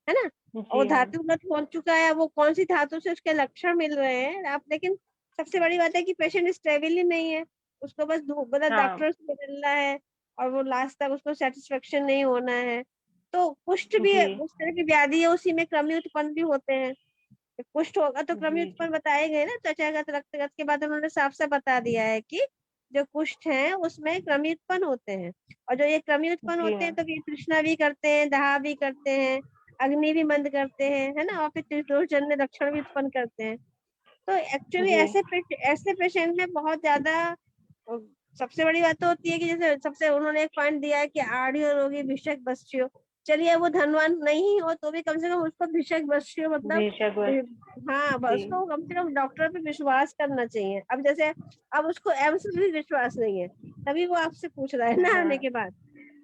और जी मैम। धातुगत हो चुका है, वो कौन सी धातु से उसके लक्षण मिल रहे हैं आप, लेकिन सबसे बड़ी बात है कि पेशेंट स्टेबल ही नहीं है। उसको बस मतलब हाँ डॉक्टर से मिलना है और वो लास्ट तक उसको सेटिस्फेक्शन नहीं होना है। तो कुष्ठ भी जी उस तरह की व्याधि है, उसी में कृमि उत्पन्न भी होते हैं। कुष्ठ होगा तो कृमि जी जी उत्पन्न बताए गए ना, त्वचागत रक्तगत के बाद उन्होंने साफ साफ बता दिया है कि जो कुष्ठ है उसमें कृमि उत्पन्न होते हैं। और जो ये कृमि उत्पन्न जी होते हैं मैम। तो ये तृष्णा भी करते हैं, दाह भी करते हैं, अग्नि भी मंद करते हैं है ना, और फिर त्रिदोषजन्य लक्षण भी उत्पन्न करते हैं। तो एक्चुअली जी ऐसे पेशेंट में बहुत ज्यादा अ, सबसे बड़ी बात तो होती है कि जैसे सबसे उन्होंने एक पॉइंट दिया है कि आढ़ियो रोगी भिषक बस्यो। चलिए वो धनवान नहीं हो तो भी कम से कम उसको भिषक बस्यो मतलब बेशक अ, हाँ जी उसको कम से कम डॉक्टर पे विश्वास करना चाहिए। अब जैसे अब उसको एम्स में भी विश्वास नहीं है, तभी वो आपसे पूछ रहा है ना हाँ आने के बाद।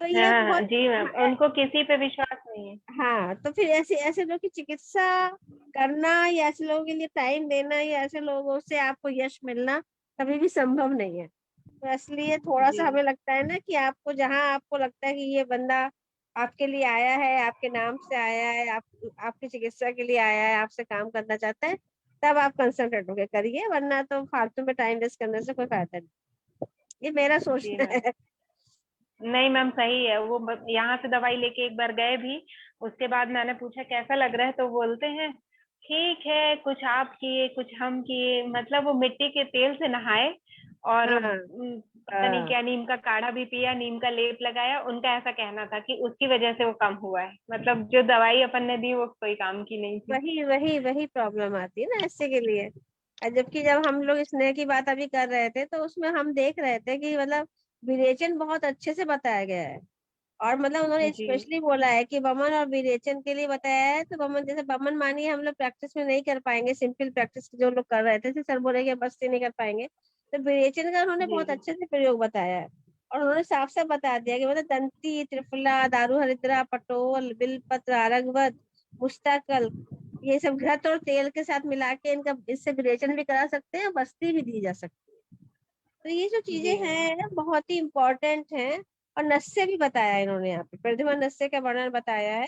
तो ये हाँ बहुत जी मैम, उनको किसी पे विश्वास नहीं है। हाँ, तो फिर ऐसे ऐसे लोगों की चिकित्सा करना या ऐसे लोगों के लिए टाइम देना या ऐसे लोगों से आपको यश मिलना कभी भी संभव नहीं है। तो इसलिए थोड़ा सा जी हमें लगता है ना कि आपको जहाँ आपको लगता है कि ये बंदा आपके लिए आया है, आपके नाम से आया है, आपकी चिकित्सा के लिए आया है, आपसे काम करना चाहता है, तब आप कंसल्टेंट होके करिए, वरना तो फालतू में टाइम वेस्ट करने से कोई फायदा नहीं। ये मेरा जी सोचना मैम। है। नहीं मैम सही है, वो यहाँ से दवाई लेके एक बार गए भी, उसके बाद मैंने पूछा कैसा लग रहा है, तो बोलते हैं ठीक है, कुछ आप किए कुछ हम किए, मतलब वो मिट्टी के तेल से नहाए और हाँ पता नहीं हाँ क्या नीम का काढ़ा भी पिया, नीम का लेप लगाया, उनका ऐसा कहना था कि उसकी वजह से वो कम हुआ है, मतलब जो दवाई अपन ने दी वो कोई काम की नहीं थी। वही वही वही प्रॉब्लम आती है ना ऐसे के लिए। और जबकि जब हम लोग स्नेह की बात अभी कर रहे थे तो उसमें हम देख रहे थे कि मतलब विरेचन बहुत अच्छे से बताया गया है। और मतलब उन्होंने जी स्पेशली बोला है कि वमन और विरेचन के लिए बताया है। तो वमन जैसे वमन मानिए हम लोग प्रैक्टिस में नहीं कर पाएंगे, सिंपल प्रैक्टिस जो लोग कर रहे थे सर बोले कि बस से नहीं कर पाएंगे, तो विरेचन का उन्होंने जी बहुत जी अच्छे से प्रयोग बताया है। और उन्होंने साफ साफ बता दिया कि मतलब दंती, त्रिफला, दारू हरिद्रा, पटोल, बिलपत्र, अरगवत, मुस्ताकल, ये सब घृत और तेल के साथ मिला के इनका इससे विरेचन भी करा सकते हैं और बस्ती भी दी जा सकती है। तो ये जो चीजें जी मैम। हैं बहुत ही इम्पोर्टेंट हैं। और नस्से भी बताया है इन्होंने, यहाँ पे प्रद्युमन नस्से का वर्णन बताया है।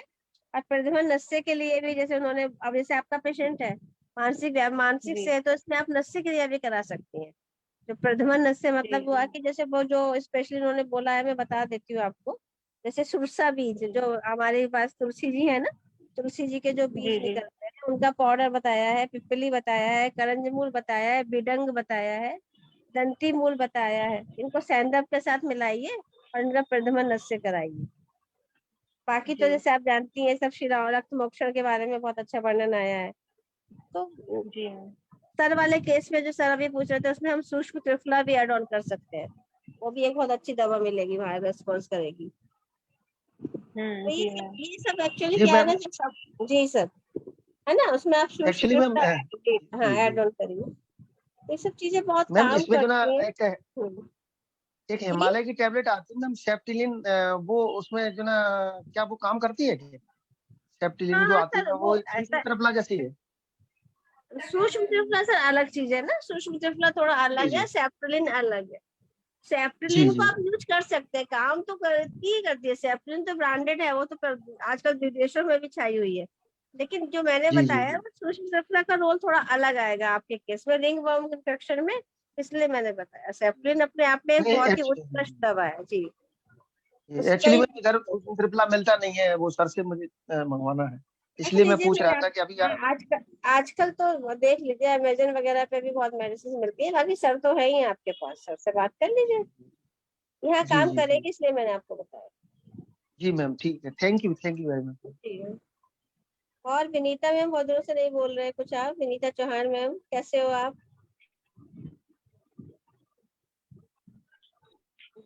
और प्रद्युमन नस्से के लिए भी जैसे उन्होंने, अब जैसे आपका पेशेंट है मानसिक मानसिक जी से है, तो इसमें आप नस्से क्रिया भी करा सकती हैं। जो प्रधमन नस से मतलब हुआ कि जैसे वो जो स्पेशली उन्होंने बोला है, मैं बता देती हूँ आपको। जैसे सुरसा बीज जो हमारे पास तुलसी जी है ना, तुलसी जी के जो बीज निकलते हैं उनका पाउडर बताया है, पिपली बताया है, करंज मूल बताया है, बिडंग बताया है, दंती मूल बताया है। इनको सैंडप के साथ मिलाइए और इनका प्रधमन नस से कराइए। बाकी तो जैसे आप जानती हैं सब शिरा रक्त मोक्षण के बारे में बहुत अच्छा वर्णन आया है। तो जी सर वाले केस में जो सर अभी पूछ रहे थे उसमें हम सूक्ष्म त्रिफला भी ऐड ऑन कर सकते हैं, वो भी एक बहुत अच्छी दवा मिलेगी, वहां रेस्पॉन्स करेगी। तो जी मैम। ये सब एक्चुअली जी क्या है मैम, ना, जब सब जी सर है ना, उसमें आप सूक्ष्म एक्चुअली मैम त्रिफला हाँ जी जी ऐड ऑन करिए। ये सब चीजें बहुत मैम, काम इसमें जो ना करती हैं। एक हम्म, एक जी हिमालय की टैबलेट आती है मैम, सेप्टिलिन, वो उसमें जो ना क्या वो काम करती है क्या? हाँ सेप्टिलिन जो हाँ आती सर, है वो वो सूक्ष्म ऐसा तरफला जैसी है? सूक्ष्म त्रिफला सर अलग चीज है ना, सूक्ष्म त्रिफला थोड़ा जी अलग है, जी सेप्टोलिन अलग है। जी सेप्टोलिन को जी आप यूज कर सकते हैं, काम तो करती ही करती है, सेप्टोलिन तो ब्रांडेड है, वो तो आजकल विदेशों में भी छाई हुई है। लेकिन जो मैंने जी जी बताया वो सूक्ष्म त्रिफला का रोल थोड़ा अलग आएगा आपके केस में, रिंग वर्म इन्फेक्शन में, इसलिए मैंने बताया। सेप्टोलिन अपने आप में एक नहीं, बहुत ही एक्चुअली उत्कृष्ट दवा है जी। उसका एक्चुअली मेरे घर सूक्ष्म त्रिफला मिलता नहीं है, वो सर से मुझे मंगवाना है, देख इसलिए मैं लीजिए पूछ फिर रहा आप। था कि अभी हाँ, आजकल तो देख लीजिए अमेजन वगैरह पे भी बहुत मेडिसिन मिलती है, बाकी सर तो है ही आपके पास, सर से बात कर लीजिए, यहाँ जी काम जी जी करेगी इसलिए मैंने आपको बताया। जी मैम, ठीक है, थैंक यू वेरी मच। ठीक है। और विनीता मैम बहुत दिनों से नहीं बोल रहे कुछ, आप विनीता चौहान मैम कैसे हो आप?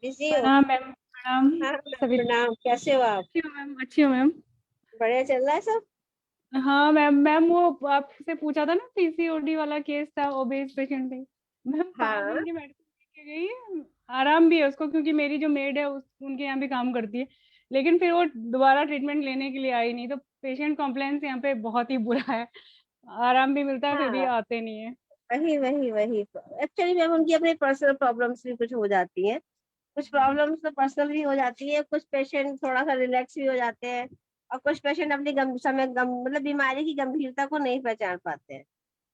बिजी हो? प्रणाम मैम, प्रणाम हाँ मैम सभी। प्रणाम, कैसे हो आप? अच्छी हूँ मैम, अच्छी हूँ मैम। बढ़िया चल रहा है सब? हाँ मैम, मैम वो आपसे पूछा था ना, पीसीओडी वाला केस था, ओबेस पेशेंट थे मैम, 5 दिन हाँ की मेडिसिन लेके गई, आराम भी है उसको, क्योंकि मेरी जो मेड है उनके यहाँ भी काम करती है, लेकिन फिर वो दोबारा ट्रीटमेंट लेने के लिए आई नहीं, तो पेशेंट कॉम्प्लेंस यहाँ पे बहुत ही बुरा है, आराम भी मिलता है फिर भी हाँ, आते नहीं है। वही वही वही एक्चुअली मैम उनकी अपनी पर्सनल प्रॉब्लम्स भी कुछ हो जाती हैं, कुछ प्रॉब्लम्स तो पर्सनल भी हो जाती है, कुछ पेशेंट थोड़ा सा रिलैक्स भी हो जाते हैं, और कुछ पेशेंट अपनी मतलब बीमारी की गंभीरता को नहीं पहचान पाते हैं।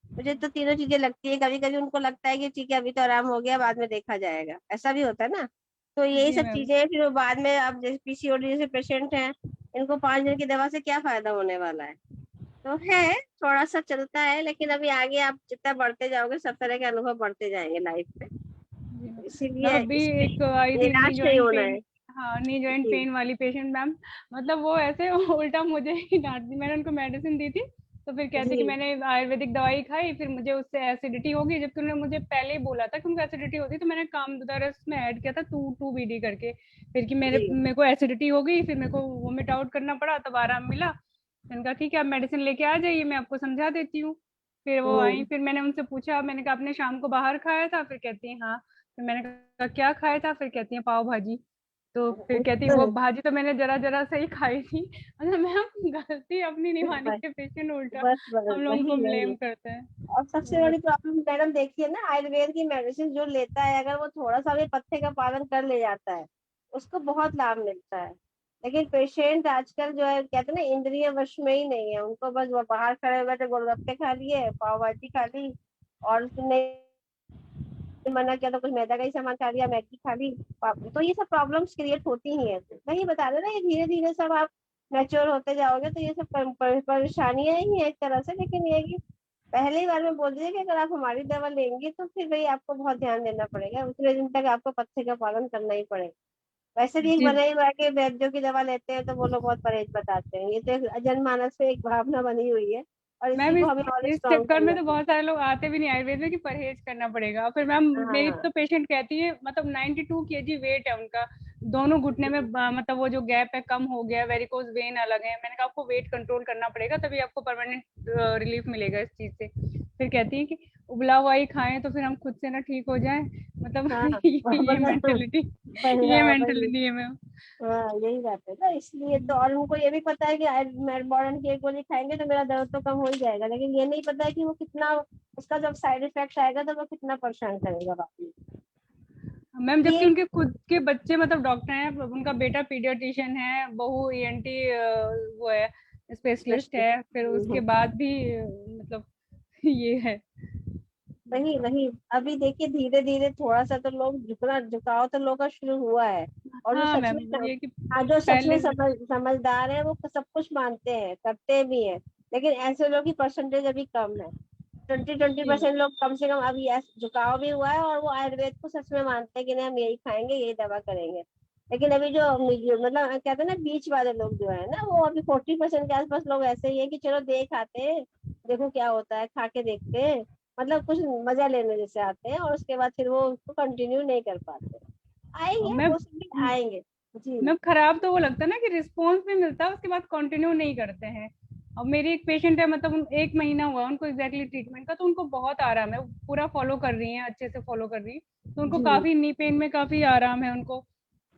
मुझे तो तीनों चीजें लगती है, कभी कभी उनको लगता है कि ठीक है अभी तो आराम हो गया, बाद में देखा जाएगा, ऐसा भी होता है ना। तो यही जी सब मैम। चीजें हैं, फिर वो बाद में, अब जैसे पीसीओडी जैसे पेशेंट हैं, इनको 5 दिन की दवा से क्या फायदा होने वाला है। तो है, थोड़ा सा चलता है, लेकिन अभी आगे आप जितना बढ़ते जाओगे सब तरह के अनुभव बढ़ते जाएंगे लाइफ में, जी मैम। मैम इसीलिए अभी इसमें एक आई थी नी निराश नहीं जॉइंट होना पेन। है। हाँ, नी जॉइंट जी पेन वाली पेशेंट मैम, मतलब वो ऐसे उल्टा मुझे ही डांट दी, मैंने उनको मेडिसिन दी थी, तो फिर कहते कि जी मैंने आयुर्वेदिक दवाई खाई, फिर मुझे उससे एसिडिटी होगी, जबकि उन्होंने मुझे पहले ही बोला था कि उनको एसिडिटी होती है, तो मैंने कामदुदा रस में ऐड किया था 2 2 BD करके, फिर कि जी मेरे को एसिडिटी हो गई, फिर मेरे को वोमिट आउट करना पड़ा, तब आराम मिला। मैंने कहा ठीक है, आप मेडिसिन लेके आ जाइए, मैं आपको समझा देती हूँ। फिर वो आई, हम्म फिर मैंने उनसे पूछा, मैंने कहा आपने शाम को बाहर खाया था, फिर कहती है हाँ। फिर मैंने कहा क्या खाया था, फिर कहती है पाव भाजी। तो फिर कहती है वो भाजी तो मैंने जरा जरा सा ही खाई थी, मतलब मैम गलती अपनी नहीं मानी बस है, पेशेंट उल्टा बस बस हम लोगों को वही ब्लेम वही। करते हैं। और सबसे बड़ी प्रॉब्लम मैडम देखिए ना, आयुर्वेद की मेडिसिन जो लेता है अगर वो थोड़ा सा भी पथ्य का पालन कर ले जाता है, उसको बहुत लाभ मिलता है। लेकिन पेशेंट आजकल जो है कहते हैं ना, इंद्रिय वश में ही नहीं है, उनको बस वो बाहर खड़े हुए थे, गोलगप्पे खा लिए, पाव भाजी खा ली, और नहीं मना किया तो कुछ मैदा का ही सामान खा लिया, मैगी खा ली। तो ये सब प्रॉब्लम्स क्रिएट होती ही है। वही बता रहे ना, ये धीरे धीरे सब आप मैच्योर होते जाओगे तो ये सब परेशानियां ही है एक तरह से, लेकिन ये है कि पहले ही बार में बोल दीजिए कि अगर आप हमारी दवा लेंगे तो फिर भाई आपको बहुत ध्यान देना पड़ेगा, उतने दिन तक आपको पथ्य का पालन करना ही पड़ेगा। वैसे भी एक जी बना ही हुआ है कि वैद्यों की दवा लेते हैं तो वो लोग बहुत परहेज बताते हैं, ये तो एक जनमानस में एक भावना बनी हुई है, और इसी मैम को हमें और इस स्ट्रॉन्ग चक्कर में करना तो चाहिए। बहुत सारे लोग आते भी नहीं आयुर्वेद में कि परहेज करना पड़ेगा, फिर मैम मेरी हाँ तो पेशेंट कहती है, मतलब 92 kg वेट है उनका, दोनों घुटने में मतलब वो जो गैप है कम हो गया, वेरिकोज वेन अलग है, मैंने कहा आपको वेट कंट्रोल करना पड़ेगा, तभी आपको परमानेंट रिलीफ मिलेगा इस चीज से। फिर कहती है कि उबला हुआ ही खाएं तो फिर हम खुद से ना ठीक हो जाएं, मतलब हाँ ये मतलब मेंटेलिटी, वही ये हाँ वही। मेंटेलिटी है मैम। हाँ यही बात है ना, इसलिए तो, और उनको ये भी पता है कि मॉडर्न की एक गोली खाएंगे तो मेरा दर्द तो कम हो ही जाएगा, लेकिन ये नहीं पता है कि वो कितना, उसका जब साइड इफेक्ट आएगा तो वो कितना परेशान करेगा बाद में। मैम जबकि ये उनके खुद के बच्चे मतलब डॉक्टर हैं, उनका बेटा पीडियाट्रिशियन है, बहू ईएनटी वो है, स्पेशलिस्ट है, फिर उसके बाद भी मतलब ये है। वही वही अभी देखिए धीरे धीरे थोड़ा सा तो लोग झुकाव तो लोग का शुरू हुआ है। और जो हाँ सच मैम, में ये कि हाँ जो सच में पहले समझदार है वो सब कुछ मानते हैं करते भी हैं। लेकिन ऐसे लोग की परसेंटेज अभी कम है। 20% लोग कम से कम अभी झुकाव भी हुआ है और वो आयुर्वेद को सच में मानते हैं कि नहीं हम यही खाएंगे यही दवा करेंगे। लेकिन अभी मतलब कहते हैं ना बीच वाले लोग जो है ना वो अभी 40% के आसपास लोग ऐसे ही है कि चलो देख आते हैं देखो क्या होता है खा के देखते हैं। मतलब कुछ मजा लेने जैसे आते हैं और उसके बाद फिर वो उसको कंटिन्यू नहीं कर पाते। आएंगे मैम वो सब भी आएंगे। जी मैम खराब तो वो लगता है ना कि रिस्पॉन्स भी मिलता है उसके बाद कंटिन्यू नहीं करते हैं। अब मेरी एक पेशेंट है, मतलब 1 महीना हुआ उनको एग्जैक्टली ट्रीटमेंट का, तो उनको बहुत आराम है, वो पूरा फॉलो कर रही हैं, अच्छे से फॉलो कर रही है, तो उनको जी काफी नी पेन में काफी आराम है उनको।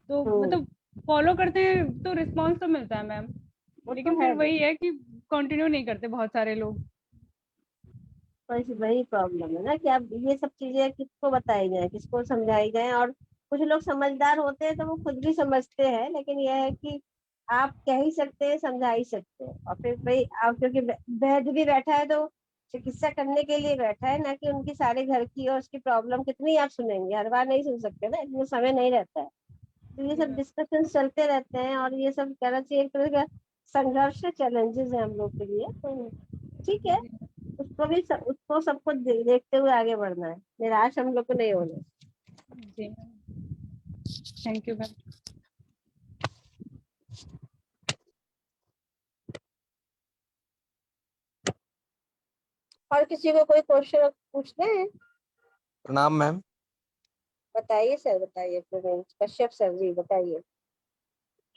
तो हम्म मतलब फॉलो करते हैं तो रिस्पॉन्स तो मिलता है मैम, वो तो लेकिन है फिर वही है कि कंटिन्यू नहीं करते बहुत सारे लोग। वही वही प्रॉब्लम है ना कि अब ये सब चीजें किसको बताई जाए किसको समझाई जाए। और कुछ लोग समझदार होते हैं तो वो खुद भी समझते हैं लेकिन यह है कि आप कह ही सकते हैं समझा ही सकते हैं। और फिर भाई आप क्योंकि वैद्य भी बैठा है तो चिकित्सा करने के लिए बैठा है ना कि उनकी सारे घर की और उसकी प्रॉब्लम कितनी आप सुनेंगे हर बार नहीं सुन सकते ना इतना समय नहीं रहता है। तो ये जी सब मैम। डिस्कशन चलते रहते हैं और ये सब कहना चाहिए एक तरह का संघर्ष चैलेंजेस है हम लोग के लिए तो ठीक है। उसको सबको देखते हुए आगे बढ़ना है निराश हम लोग को नहीं होना। जी मैम, थैंक यू मैम। और किसी को कोई क्वेश्चन पूछना है प्रणाम मैम। बताइए सर बताइए प्रोवेंस कश्यप सर जी बताइए।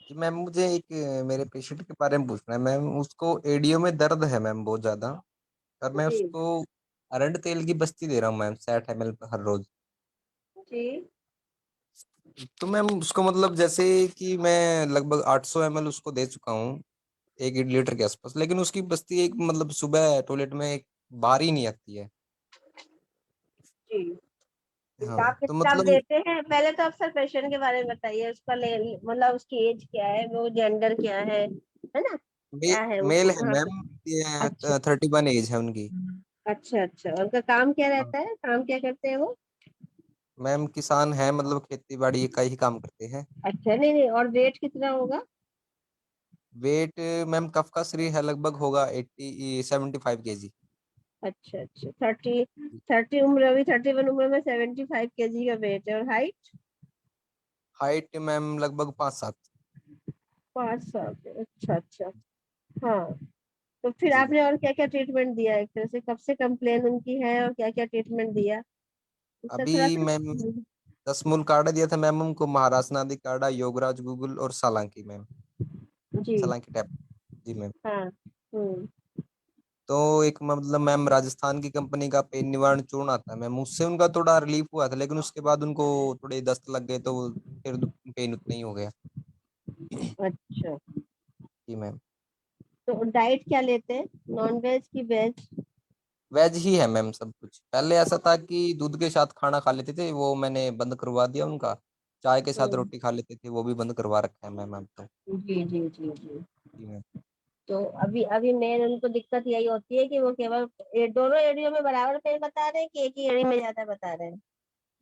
जी मैम, मुझे एक मेरे पेशेंट के बारे में पूछना है मैम। उसको एडियो में दर्द है मैम बहुत ज्यादा, और मैं जी उसको अरंड तेल की बस्ती दे रहा हूँ मैम 60 ml हर रोज। जी तो मैम उसको मतलब जैसे कि मैं लगभग 800 ml उसको दे चुका हूँ 1 लीटर के आसपास, लेकिन उसकी बस्ती एक मतलब सुबह टॉयलेट में एक बार ही नहीं आती है। जी हाँ, आप तो कितना आप मतलब देते हैं पहले तो आप सर पेशेंट के बारे में बताइए उसका मतलब उसकी एज क्या है वो जेंडर क्या है ना क्या है वो मेल है हाँ मैम, अच्छा 31 एज है उनकी। अच्छा अच्छा उनका काम क्या हाँ रहता है काम क्या करते हैं वो। मैम, किसान है, मतलब खेती बाड़ी का ही काम करते हैं। अच्छा नहीं नहीं और वेट कितना होगा। वेट मैम कफ का शरीर है, लगभग होगा 75 kg। अच्छा अच्छा 30 उम्र अभी 31 उम्र में 75 kg का वेट है और हाइट हाइट मैम लगभग 5-7। 5 साल के अच्छा अच्छा हाँ। तो फिर जी। आपने और क्या क्या ट्रीटमेंट दिया एक तरह से कब से कंप्लेन उनकी है और क्या क्या ट्रीटमेंट दिया उसका थोड़ा अभी सा। मैम 10 मूल काढ़ा दिया था मैम उनको, महाराज नादी काढ़ा, योगराज गूगल और सालांकी मैम, जी सालांकी टैप। जी मैम। हाँ हम्म तो एक मतलब मैम राजस्थान की कंपनी का पेन निवारण चूर्ण आता है मैम, उससे उनका थोड़ा रिलीफ हुआ था, लेकिन उसके बाद उनको थोड़े दस्त लग गए तो फिर पेन उतना ही हो गया। अच्छा जी मैम। तो डाइट क्या लेते हैं नॉन वेज की वेज। वेज ही है मैम सब कुछ। पहले ऐसा था कि दूध के साथ खाना खा लेते थे, वो मैंने बंद करवा दिया उनका। चाय के साथ हम्म रोटी खा लेते थे, वो भी बंद करवा रखा है मैम अब तो। जी जी जी जी। जी मैम। तो अभी अभी मेन उनको दिक्कत यही होती है कि वो केवल दोनों एरियो में बराबर पेन बता रहे हैं कि एक ही एरियो में ज्यादा बता रहे हैं।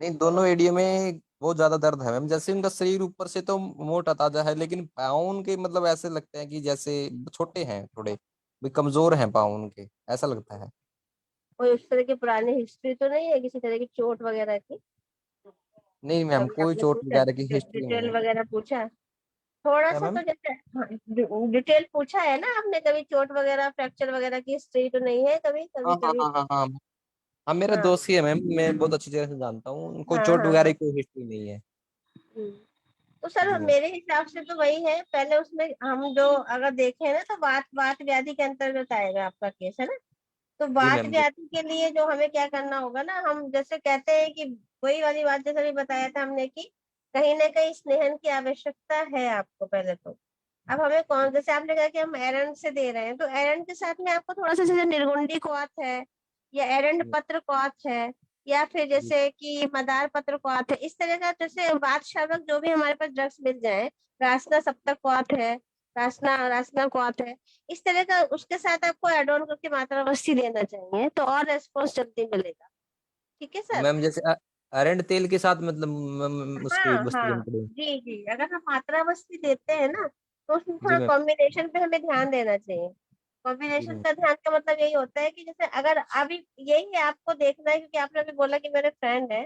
नहीं, दोनों एरिया में बहुत ज्यादा दर्द है मैम। जैसे उनका शरीर ऊपर से तो मोटा ताजा है, लेकिन पाँव उनके मतलब ऐसे लगते हैं कि जैसे छोटे हैं थोड़े, भी कमजोर हैं पाँव उनके, ऐसा लगता है। कोई उस तरह की पुरानी हिस्ट्री तो नहीं है किसी तरह की चोट वगैरह की। नहीं मैम, कभी कोई आपने चोट पूछा वगैरह की हिस्ट्री नहीं डिटेल है। वगैरह पूछा थोड़ा क्या सा मैम? तो जैसे डिटेल पूछा है ना आपने कभी चोट वगैरह फ्रैक्चर वगैरह की हिस्ट्री तो नहीं है कभी हाँ कभी हाँ कभी। हाँ हाँ हाँ। हाँ, मेरा हाँ दोस्त ही है मैम, मैं बहुत अच्छी तरह से जानता हूँ उनको, हाँ चोट हाँ वगैरह हाँ की कोई हिस्ट्री नहीं है। हम्म। तो सर जी मैम। मेरे हिसाब से तो वही है पहले उसमें हम जो अगर देखें ना तो वात वात व्याधि के अंतर्गत आएगा आपका केस है ना। तो जी वात मैम। जी। व्याधि के लिए जो हमें क्या करना होगा ना हम जैसे कहते हैं कि वही वाली बात जैसे भी बताया था हमने कि कहीं ना कहीं स्नेहन की आवश्यकता है आपको पहले तो। अब हमें कौन जैसे आपने कहा कि हम एरंड से दे रहे हैं तो एरंड के साथ में आपको थोड़ा सा जैसे निर्गुंडी क्वाथ है या एरंड पत्र क्वाथ है या फिर जी। जैसे कि मदार पत्र क्वाथ है इस तरह का जैसे वात शावक जो भी हमारे पास ड्रग्स मिल जाए रासना सप्तक क्वाथ है रासना रासना क्वाथ है इस तरह का उसके साथ आपको एड ऑन करके मात्रा अवश्य लेना चाहिए तो और रेस्पॉन्स जल्दी मिलेगा। ठीक है सर। मैम जैसे अरंड तेल के साथ मतलब उसके हाँ बस्ती हाँ पड़े। जी जी, अगर हम मात्रा बस्ती देते हैं ना तो उसमें जी थोड़ा मैम। कॉम्बिनेशन पे हमें ध्यान देना चाहिए। जी कॉम्बिनेशन मैम। का ध्यान का मतलब यही होता है कि जैसे अगर अभी यही है आपको देखना है, क्योंकि आपने अभी बोला कि मेरे फ्रेंड है,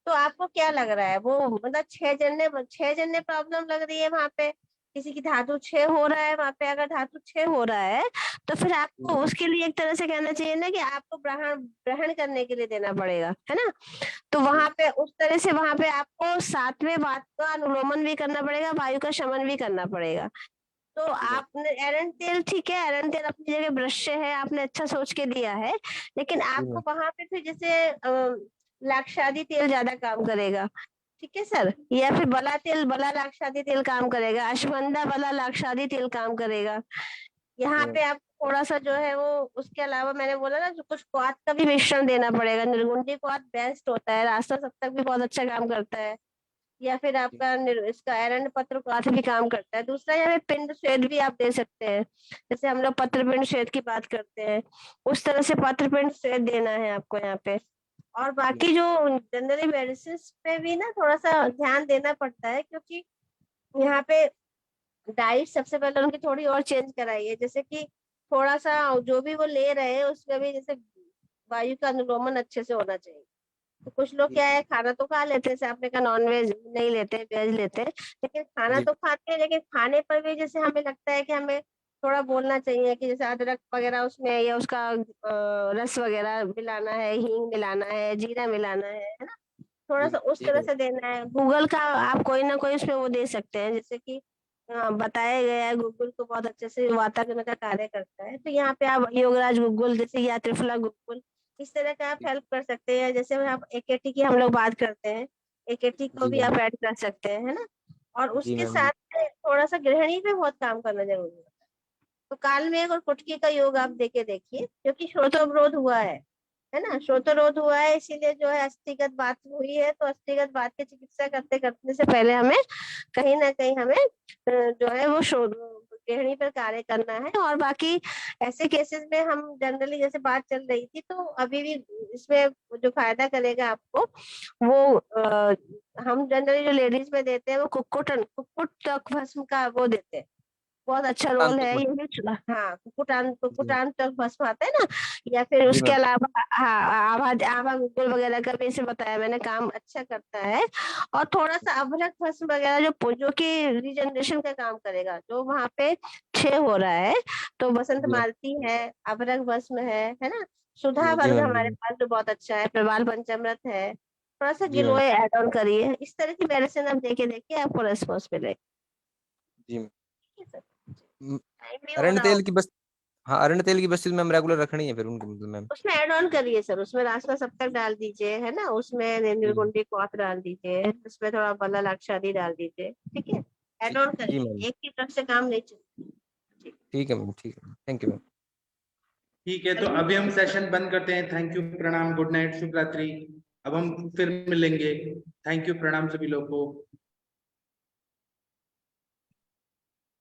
तो आपको क्या लग रहा है वो मतलब छह जन्ने प्रॉब्लम लग रही है वहां पे, किसी की धातु 6 हो रहा है वहां पे, अगर धातु 6 हो रहा है तो फिर आपको उसके लिए एक तरह से कहना चाहिए ना कि आपको ग्रहण ग्रहण करने के लिए देना पड़ेगा, है ना। तो वहां पे उस तरह से वहां पे आपको सातवें बात का अनुलोमन भी करना पड़ेगा, वायु का शमन भी करना पड़ेगा। तो आपने एरंड तेल, ठीक है एरंड तेल अपनी जगह ब्रश है, आपने अच्छा सोच के दिया है, लेकिन जी आपको मैम। वहां पे फिर जैसे लाक्षादी तेल ज्यादा काम करेगा, ठीक है सर, या फिर बला तेल, बला लाक्षादी तेल काम करेगा, अश्वगंधा बला लाक्षादी तेल काम करेगा। यहाँ जी मैम। पे आप थोड़ा सा जो है वो, उसके अलावा मैंने बोला ना जो कुछ क्वाथ का भी मिश्रण देना पड़ेगा, निर्गुंडी क्वाथ बेस्ट होता है, रास्ता सप्तक भी बहुत अच्छा काम करता है, या फिर आपका इसका एरंड पत्र क्वाथ भी काम करता है। दूसरा यहाँ पे पिंड श्वेत भी आप दे सकते हैं, जैसे हम लोग पत्र पिंड श्वेत की बात करते हैं, उस तरह से पत्र पिंड श्वेत देना है आपको यहाँ पे। और बाकी जो जनरली मेडिसिन पे भी ना थोड़ा सा ध्यान देना पड़ता है, क्योंकि यहाँ पे डाइट सबसे पहले उनकी थोड़ी और चेंज कराइए, जैसे कि थोड़ा सा जो भी वो ले रहे हैं उसमें भी जैसे वायु का अनुलोमन अच्छे से होना चाहिए। तो कुछ लोग क्या है, खाना तो खा लेते हैं, जैसे आपने कहा नॉन वेज नहीं लेते, वेज लेते हैं, लेकिन खाना जी तो खाते हैं, लेकिन खाने पर भी जैसे हमें लगता है कि हमें थोड़ा बोलना चाहिए कि जैसे अदरक वगैरह उसमें, या उसका रस वगैरह मिलाना है, हींग मिलाना है, जीरा मिलाना है ना, थोड़ा सा उस जी तरह मैम। से देना है। गूगल का आप कोई ना कोई उसमें वो दे सकते हैं, जैसे कि बताया गया है, गूगल को बहुत अच्छे से वातावरण का कार्य करता है, तो यहाँ पे आप योगराज गूगल जैसे, या त्रिफला गूगल, इस तरह का आप हेल्प कर सकते हैं। जैसे आप एकेटी की हम लोग बात करते हैं, एकेटी को जी भी मैम। आप ऐड कर सकते हैं, है ना। और जी उसके मैम। जी साथ में थोड़ा सा गृहिणी पे बहुत काम करना जरूरी है। तो काल मेघ और कुटकी का योग आप देके देखिए, क्योंकि श्रोतोवरोध हुआ है ना, श्रोतोरोध हुआ है, इसीलिए जो है अस्थिगत बात हुई है, तो अस्थिगत बात की चिकित्सा करते करने से पहले हमें कहीं ना कहीं हमें जो है वो गृहिणी पर कार्य करना है। और बाकी ऐसे केसेस में हम जनरली, जैसे बात चल रही थी, तो अभी भी इसमें जो फायदा करेगा आपको वो हम जनरली जो लेडीज में देते हैं वो कुक्कुट तक भस्म का वो देते हैं, बहुत अच्छा रोल है तांत्रिक ये मत- भी। हाँ कुकुटान जी मैम। कुकुटान तक भस्म आता है ना, या फिर जी उसके मैम। अलावा हाँ आभा आभा गुग्गुल वगैरह का भी इसे बताया मैंने, काम अच्छा करता है। और थोड़ा सा अभ्रक भस्म वगैरह जो कि रिजनरेशन का काम करेगा, जो वहां पे क्षय हो रहा है, तो बसंत जी मैम। मालती है, अभ्रक भस्म है ना, सुधा जी वर्ग मैम। जी हमारे मैम। पास जो बहुत अच्छा है, प्रवाल पंचामृत है, थोड़ा सा जी मैम। गिलोय ऐड ऑन करिए, इस तरह की मेडिसिन आप देके देखिए, आपको रेस्पॉन्स मिलेगा। जी मैम। ठीक है सर, म- टाइम भी हो अरंड रहा तेल की होगा। बस। हाँ, अरंड तेल की बस्ती मैम रेगुलर रखनी है फिर उनकी मतलब मैम। उसमें ऐड ऑन करिए सर, उसमें रास्ता सप्तक डाल दीजिए, है ना, उसमें जी मैम। निर्गुंडी क्वाथ डाल दीजिए, उसमें थोड़ा बल्ला लाक्षादी डाल दीजिए, ठीक है, ऐड ऑन जी करिए, मैम। एक की तरफ से काम नहीं चलता। ठीक है मैम। ठीक है, थैंक यू मैम। ठीक है, तो चलिए अभी हम सेशन बंद करते हैं। थैंक यू, प्रणाम, गुड नाइट, शुभ रात्रि। अब हम फिर मिलेंगे। थैंक यू, प्रणाम सभी लोगों को।